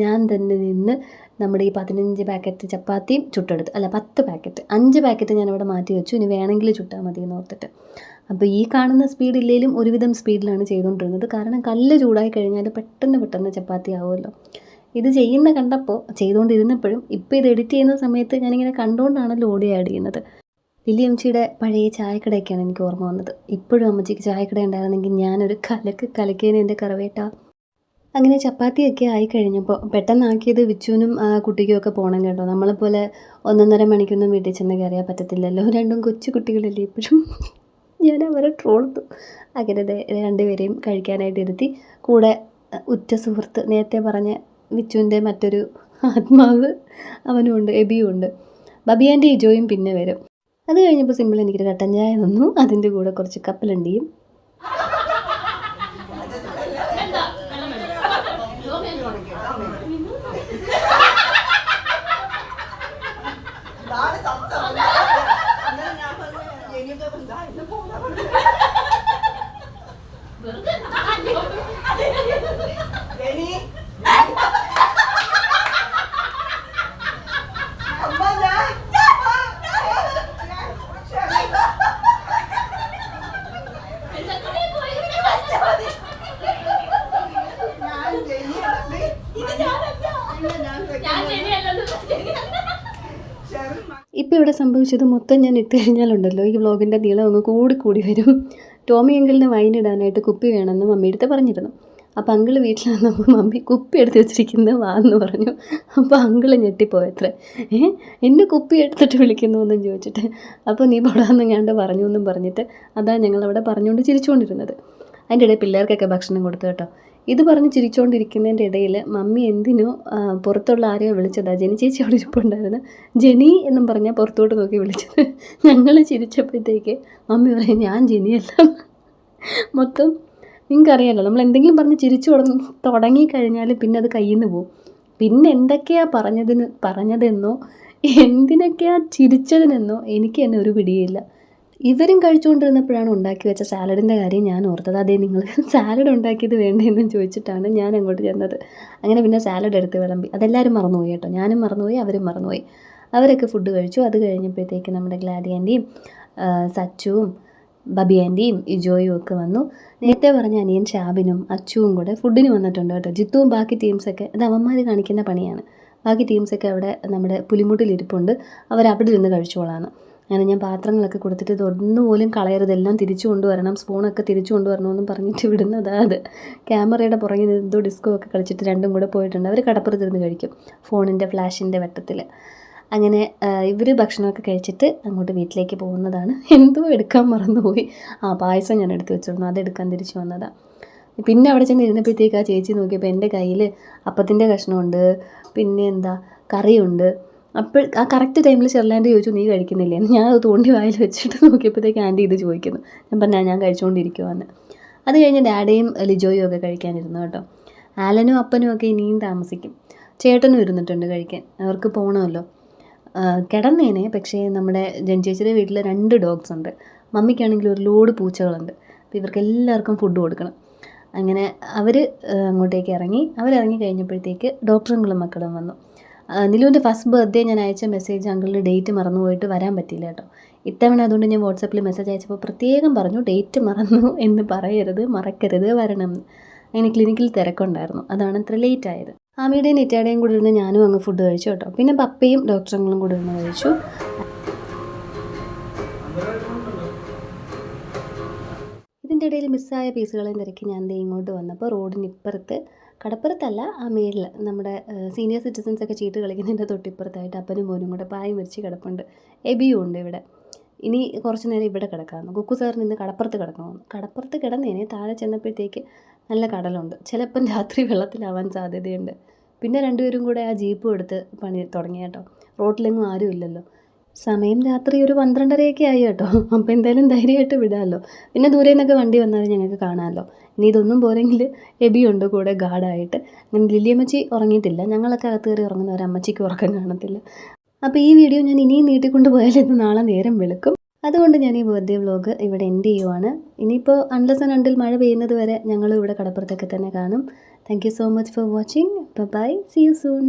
ഞാൻ തന്നെ നിന്ന് നമ്മുടെ ഈ 15 പാക്കറ്റ് ചപ്പാത്തിയും ചുട്ടെടുത്ത്, അല്ല 10 പാക്കറ്റ്, 5 പാക്കറ്റ് ഞാനിവിടെ മാറ്റി വെച്ചു. ഇനി വേണമെങ്കിൽ ചുട്ടാൽ മതി എന്ന് ഓർത്തിട്ട്. അപ്പോൾ ഈ കാണുന്ന സ്പീഡ് ഇല്ലെങ്കിലും ഒരുവിധം സ്പീഡിലാണ് ചെയ്തുകൊണ്ടിരുന്നത്. കാരണം കല്ല് ചൂടായി കഴിഞ്ഞാൽ പെട്ടെന്ന് ചപ്പാത്തി ആവുമല്ലോ. ഇത് ചെയ്യുന്ന കണ്ടപ്പോൾ, ചെയ്തുകൊണ്ടിരുന്നപ്പോഴും, ഇപ്പോൾ ഇത് എഡിറ്റ് ചെയ്യുന്ന സമയത്ത് ഞാനിങ്ങനെ കണ്ടുകൊണ്ടാണല്ലോ ഓഡിയോ ആഡ് ചെയ്യുന്നത്. ലില്ലി അമ്മച്ചിയുടെ പഴയ ചായക്കടയൊക്കെയാണ് എനിക്ക് ഓർമ്മ വന്നത്. ഇപ്പോഴും അമ്മച്ചിക്ക് ചായക്കട ഉണ്ടായിരുന്നെങ്കിൽ ഞാനൊരു കലക്കേനെ എൻ്റെ കറവേട്ട. അങ്ങനെ ചപ്പാത്തിയൊക്കെ ആയിക്കഴിഞ്ഞപ്പോൾ പെട്ടെന്നാക്കിയത് വിച്ചുവിനും കുട്ടിക്കും ഒക്കെ പോകണം കേട്ടോ. നമ്മളെപ്പോലെ 1.5 മണിക്കൊന്നും വീട്ടിൽ ചെന്ന് കയറിയാൽ പറ്റത്തില്ലല്ലോ. രണ്ടും കൊച്ചു കുട്ടികളല്ലേ ഇപ്പോഴും. ഞാൻ അവരെ ട്രോളത്തു. അങ്ങനെ രണ്ടുപേരെയും കഴിക്കാനായിട്ട് ഇരുത്തി. കൂടെ ഉറ്റ സുഹൃത്ത്, നേരത്തെ പറഞ്ഞ വിച്ചുവിൻ്റെ മറ്റൊരു ആത്മാവ് അവനും ഉണ്ട്, എബിയും ഉണ്ട്. ബബി ആൻറ്റി ഇജോയും പിന്നെ വരും. അത് കഴിഞ്ഞപ്പോൾ സിമ്പിൾ എനിക്കൊരു കട്ടൻ ചായ തന്നു. അതിൻ്റെ കൂടെ കുറച്ച് കപ്പലണ്ടിയും. ഇപ്പോൾ ഇവിടെ സംഭവിച്ചത് മൊത്തം ഞാൻ ഇട്ട് കഴിഞ്ഞാലുണ്ടല്ലോ ഈ വ്ളോഗിൻ്റെ നീളം അങ്ങ് കൂടി വരും. ടോമി അങ്കിളിന് വൈൻ ഇടാനായിട്ട് കുപ്പി വേണമെന്ന് മമ്മി അടുത്ത് പറഞ്ഞിരുന്നു. അപ്പോൾ അങ്കിള് വീട്ടിൽ വന്നപ്പോൾ മമ്മി കുപ്പി എടുത്ത് വെച്ചിരിക്കുന്നത് വാന്ന് പറഞ്ഞു. അപ്പോൾ അങ്കിള് ഞെട്ടിപ്പോയത്രേ. എന്നെ കുപ്പി എടുത്തിട്ട് വിളിക്കുന്നു എന്നും ചോദിച്ചിട്ട്. അപ്പോൾ നീ പൊടാന്ന് ഞാണ്ട് പറഞ്ഞു എന്നും പറഞ്ഞിട്ട് അതാ ഞങ്ങളവിടെ പറഞ്ഞുകൊണ്ട് ചിരിച്ചുകൊണ്ടിരുന്നത്. അതിൻ്റെ ഇടയിൽ പിള്ളേർക്കൊക്കെ ഭക്ഷണം കൊടുത്തു കേട്ടോ. ഇത് പറഞ്ഞ് ചിരിച്ചുകൊണ്ടിരിക്കുന്നതിൻ്റെ ഇടയിൽ മമ്മി എന്തിനോ പുറത്തുള്ള ആരെയോ വിളിച്ചതാ. ജെനി ചേച്ചി അവിടെ ഇരിപ്പുണ്ടായിരുന്നു. ജെനി എന്നും പറഞ്ഞാൽ പുറത്തോട്ട് നോക്കി വിളിച്ചത്. ഞങ്ങൾ ചിരിച്ചപ്പോഴത്തേക്ക് മമ്മി പറയും ഞാൻ ജെനിയല്ല. മൊത്തം നിങ്ങൾക്കറിയാമല്ലോ, നമ്മൾ എന്തെങ്കിലും പറഞ്ഞ് ചിരിച്ചു തുടങ്ങിക്കഴിഞ്ഞാൽ പിന്നെ അത് കയ്യിൽ നിന്ന് പോകും. പിന്നെ എന്തൊക്കെയാണ് പറഞ്ഞതെന്നോ എന്തിനൊക്കെയാണ് ചിരിച്ചതിനെന്നോ എനിക്ക് തന്നെ ഒരു പിടിയില്ല. ഇവരും കഴിച്ചുകൊണ്ടിരുന്നപ്പോഴാണ് ഉണ്ടാക്കി വെച്ച സാലഡിൻ്റെ കാര്യം ഞാൻ ഓർത്തത്. അതേ നിങ്ങൾ സാലഡ് ഉണ്ടാക്കിയത് വേണ്ടതെന്ന് ചോദിച്ചിട്ടാണ് ഞാൻ അങ്ങോട്ട് ചെന്നത്. അങ്ങനെ പിന്നെ സാലഡ് എടുത്ത് വിളമ്പി. അതെല്ലാവരും മറന്നുപോയി കേട്ടോ. ഞാനും മറന്നുപോയി, അവരും മറന്നുപോയി. അവരൊക്കെ ഫുഡ് കഴിച്ചു. അത് കഴിഞ്ഞപ്പോഴത്തേക്ക് നമ്മുടെ ഗ്ലാഡി ആൻറ്റിയും സച്ചുവും ബബി ആൻറ്റിയും ഇജോയും ഒക്കെ വന്നു. നേരത്തെ പറഞ്ഞ അനിയൻ ഷാബിനും അച്ചുവും കൂടെ ഫുഡിന് വന്നിട്ടുണ്ട് കേട്ടോ. ജിത്തുവും ബാക്കി ടീംസൊക്കെ അത് അവന്മാർ കാണിക്കുന്ന പണിയാണ്. ബാക്കി ടീംസൊക്കെ അവിടെ നമ്മുടെ പുലിമുട്ടിലിരിപ്പുണ്ട്. അവരവിടെ ഇരുന്ന് കഴിച്ചോളാണ്. അങ്ങനെ ഞാൻ പാത്രങ്ങളൊക്കെ കൊടുത്തിട്ട് ഇതൊന്നുപോലും കളയരുത്, എല്ലാം തിരിച്ചു കൊണ്ടുവരണം, സ്പൂണൊക്കെ തിരിച്ചു കൊണ്ടുവരണമെന്നും പറഞ്ഞിട്ട് വിടുന്നതാ അത്. ക്യാമറയുടെ പുറകിൽ എന്തോ ഡിസ്കോ ഒക്കെ കളിച്ചിട്ട് രണ്ടും കൂടെ പോയിട്ടുണ്ട്. അവർ കടപ്പുറത്തിരുന്ന് കഴിക്കും ഫോണിൻ്റെ ഫ്ലാഷിൻ്റെ വെട്ടത്തിൽ. അങ്ങനെ ഇവർ ഭക്ഷണമൊക്കെ കഴിച്ചിട്ട് അങ്ങോട്ട് വീട്ടിലേക്ക് പോകുന്നതാണ്. എന്തോ എടുക്കാൻ മറന്നുപോയി. പായസം ഞാൻ എടുത്ത് വെച്ചിരുന്നു, അതെടുക്കാൻ തിരിച്ചു വന്നതാണ്. പിന്നെ അവിടെ ചെന്ന് ഇരുന്നപ്പോഴത്തേക്ക് ആ ചേച്ചി നോക്കിയപ്പോൾ എൻ്റെ കയ്യിൽ അപ്പത്തിൻ്റെ കഷ്ണമുണ്ട്, പിന്നെ എന്താ കറിയുണ്ട്. അപ്പോൾ ആ കറക്റ്റ് ടൈമിൽ ചെറുലാൻഡ് ചോദിച്ചു നീ കഴിക്കുന്നില്ലേ എന്ന്. ഞാൻ അത് തോണ്ടി വായിൽ വെച്ചിട്ട് നോക്കിയപ്പോഴത്തേക്ക് ആൻറ്റി ഇത് ചോദിക്കുന്നു. ഞാൻ പറഞ്ഞാൽ ഞാൻ കഴിച്ചുകൊണ്ടിരിക്കുവാന്ന്. അത് കഴിഞ്ഞ് ഡാഡയും ലിജോയും ഒക്കെ കഴിക്കാനിരുന്നു കേട്ടോ. ആലനും അപ്പനും ഒക്കെ ഇനിയും താമസിക്കും. ചേട്ടനും ഇരുന്നിട്ടുണ്ട് കഴിക്കാൻ, അവർക്ക് പോകണമല്ലോ. കിടന്നേനെ. പക്ഷേ നമ്മുടെ ജൻചേച്ചിയുടെ വീട്ടിൽ 2 ഡോഗ്സ് ഉണ്ട്. മമ്മിക്കാണെങ്കിൽ ഒരു ലോഡ് പൂച്ചകളുണ്ട്. അപ്പോൾ ഇവർക്ക് എല്ലാവർക്കും ഫുഡ് കൊടുക്കണം. അങ്ങനെ അവർ അങ്ങോട്ടേക്ക് ഇറങ്ങി. അവരിറങ്ങി കഴിഞ്ഞപ്പോഴത്തേക്ക് ഡോക്ടറും മക്കളും വന്നു. നിലുവിൻ്റെ ഫസ്റ്റ് ബർത്ത്ഡേ ഞാൻ അയച്ച മെസ്സേജ് അങ്കിളിൻ്റെ ഡേറ്റ് മറന്നുപോയിട്ട് വരാൻ പറ്റിയില്ല കേട്ടോ. ഇത്തവണ അതുകൊണ്ട് ഞാൻ വാട്സാപ്പിൽ മെസ്സേജ് അയച്ചപ്പോൾ പ്രത്യേകം പറഞ്ഞു ഡേറ്റ് മറന്നു എന്ന് പറയരുത്, മറക്കരുത്, വരണം എന്ന്. അങ്ങനെ ക്ലിനിക്കിൽ തിരക്കുണ്ടായിരുന്നു, അതാണ് ഇത്ര ലേറ്റ് ആയത്. ആമിയുടെയും നെറ്റായുടെയും കൂടെ ഇരുന്ന് ഞാനും അങ്ങ് ഫുഡ് കഴിച്ചു കേട്ടോ. പിന്നെ പപ്പയും ഡോക്ടറും കൂടെ ഇരുന്ന് കഴിച്ചു. ഇതിൻ്റെ ഇടയിൽ മിസ്സായ പീസുകളെയും തിരക്കി ഞാൻ ഇങ്ങോട്ട് വന്നപ്പോൾ റോഡിന് ഇപ്പുറത്ത്, കടപ്പുറത്തല്ല ആ മേളിൽ, നമ്മുടെ സീനിയർ സിറ്റിസൻസൊക്കെ ചീട്ട് കളിക്കുന്നതിൻ്റെ തൊട്ടിപ്പുറത്തായിട്ട് അപ്പനും മോനും കൂടെ പായം വിരിച്ച് കിടപ്പുണ്ട്. എബിയും ഉണ്ട് ഇവിടെ. ഇനി കുറച്ച് നേരം ഇവിടെ കിടക്കാമെന്ന്. കുക്കു സാറിന് ഇന്ന് കടപ്പുറത്ത് കിടക്കണമെന്ന്. കടപ്പുറത്ത് കിടന്നേനെ. താഴെ ചെന്നപ്പോഴത്തേക്ക് നല്ല കടലുണ്ട്. ചിലപ്പം രാത്രി വെള്ളത്തിലാവാൻ സാധ്യതയുണ്ട്. പിന്നെ രണ്ടുപേരും കൂടെ ആ ജീപ്പും എടുത്ത് പണി തുടങ്ങി കേട്ടോ. റോട്ടിലെങ്ങും ആരും ഇല്ലല്ലോ. സമയം രാത്രി ഒരു 12:30 ആയി കേട്ടോ. അപ്പോൾ എന്തായാലും ധൈര്യമായിട്ട് വിടാമല്ലോ. പിന്നെ ദൂരെ നിന്നൊക്കെ വണ്ടി വന്നാൽ ഞങ്ങൾക്ക് കാണാമല്ലോ. ഇനി ഇതൊന്നും പോരെങ്കിൽ എബിയുണ്ട് കൂടെ ഗാർഡായിട്ട്. അങ്ങനെ ലില്ലിയമ്മച്ചി ഉറങ്ങിയിട്ടില്ല. ഞങ്ങളൊക്കെ അകത്ത് കയറി ഉറങ്ങുന്നവർ അമ്മച്ചിക്ക് ഉറക്കം കാണത്തില്ല. അപ്പോൾ ഈ വീഡിയോ ഞാൻ ഇനിയും നീട്ടിക്കൊണ്ട് പോയാൽ ഇന്ന് നാളെ നേരം വെളുക്കും. അതുകൊണ്ട് ഞാൻ ഈ ബർത്ത്ഡേ വ്ലോഗ് ഇവിടെ എൻഡ് ചെയ്യുവാണ്. ഇനിയിപ്പോൾ അൺലെസ് ആൻഡ് അണ്ടിൽ മഴ പെയ്യുന്നത് വരെ ഞങ്ങളും ഇവിടെ കടപ്പുറത്തൊക്കെ തന്നെ കാണും. Thank you so much for watching. Bye, see you soon.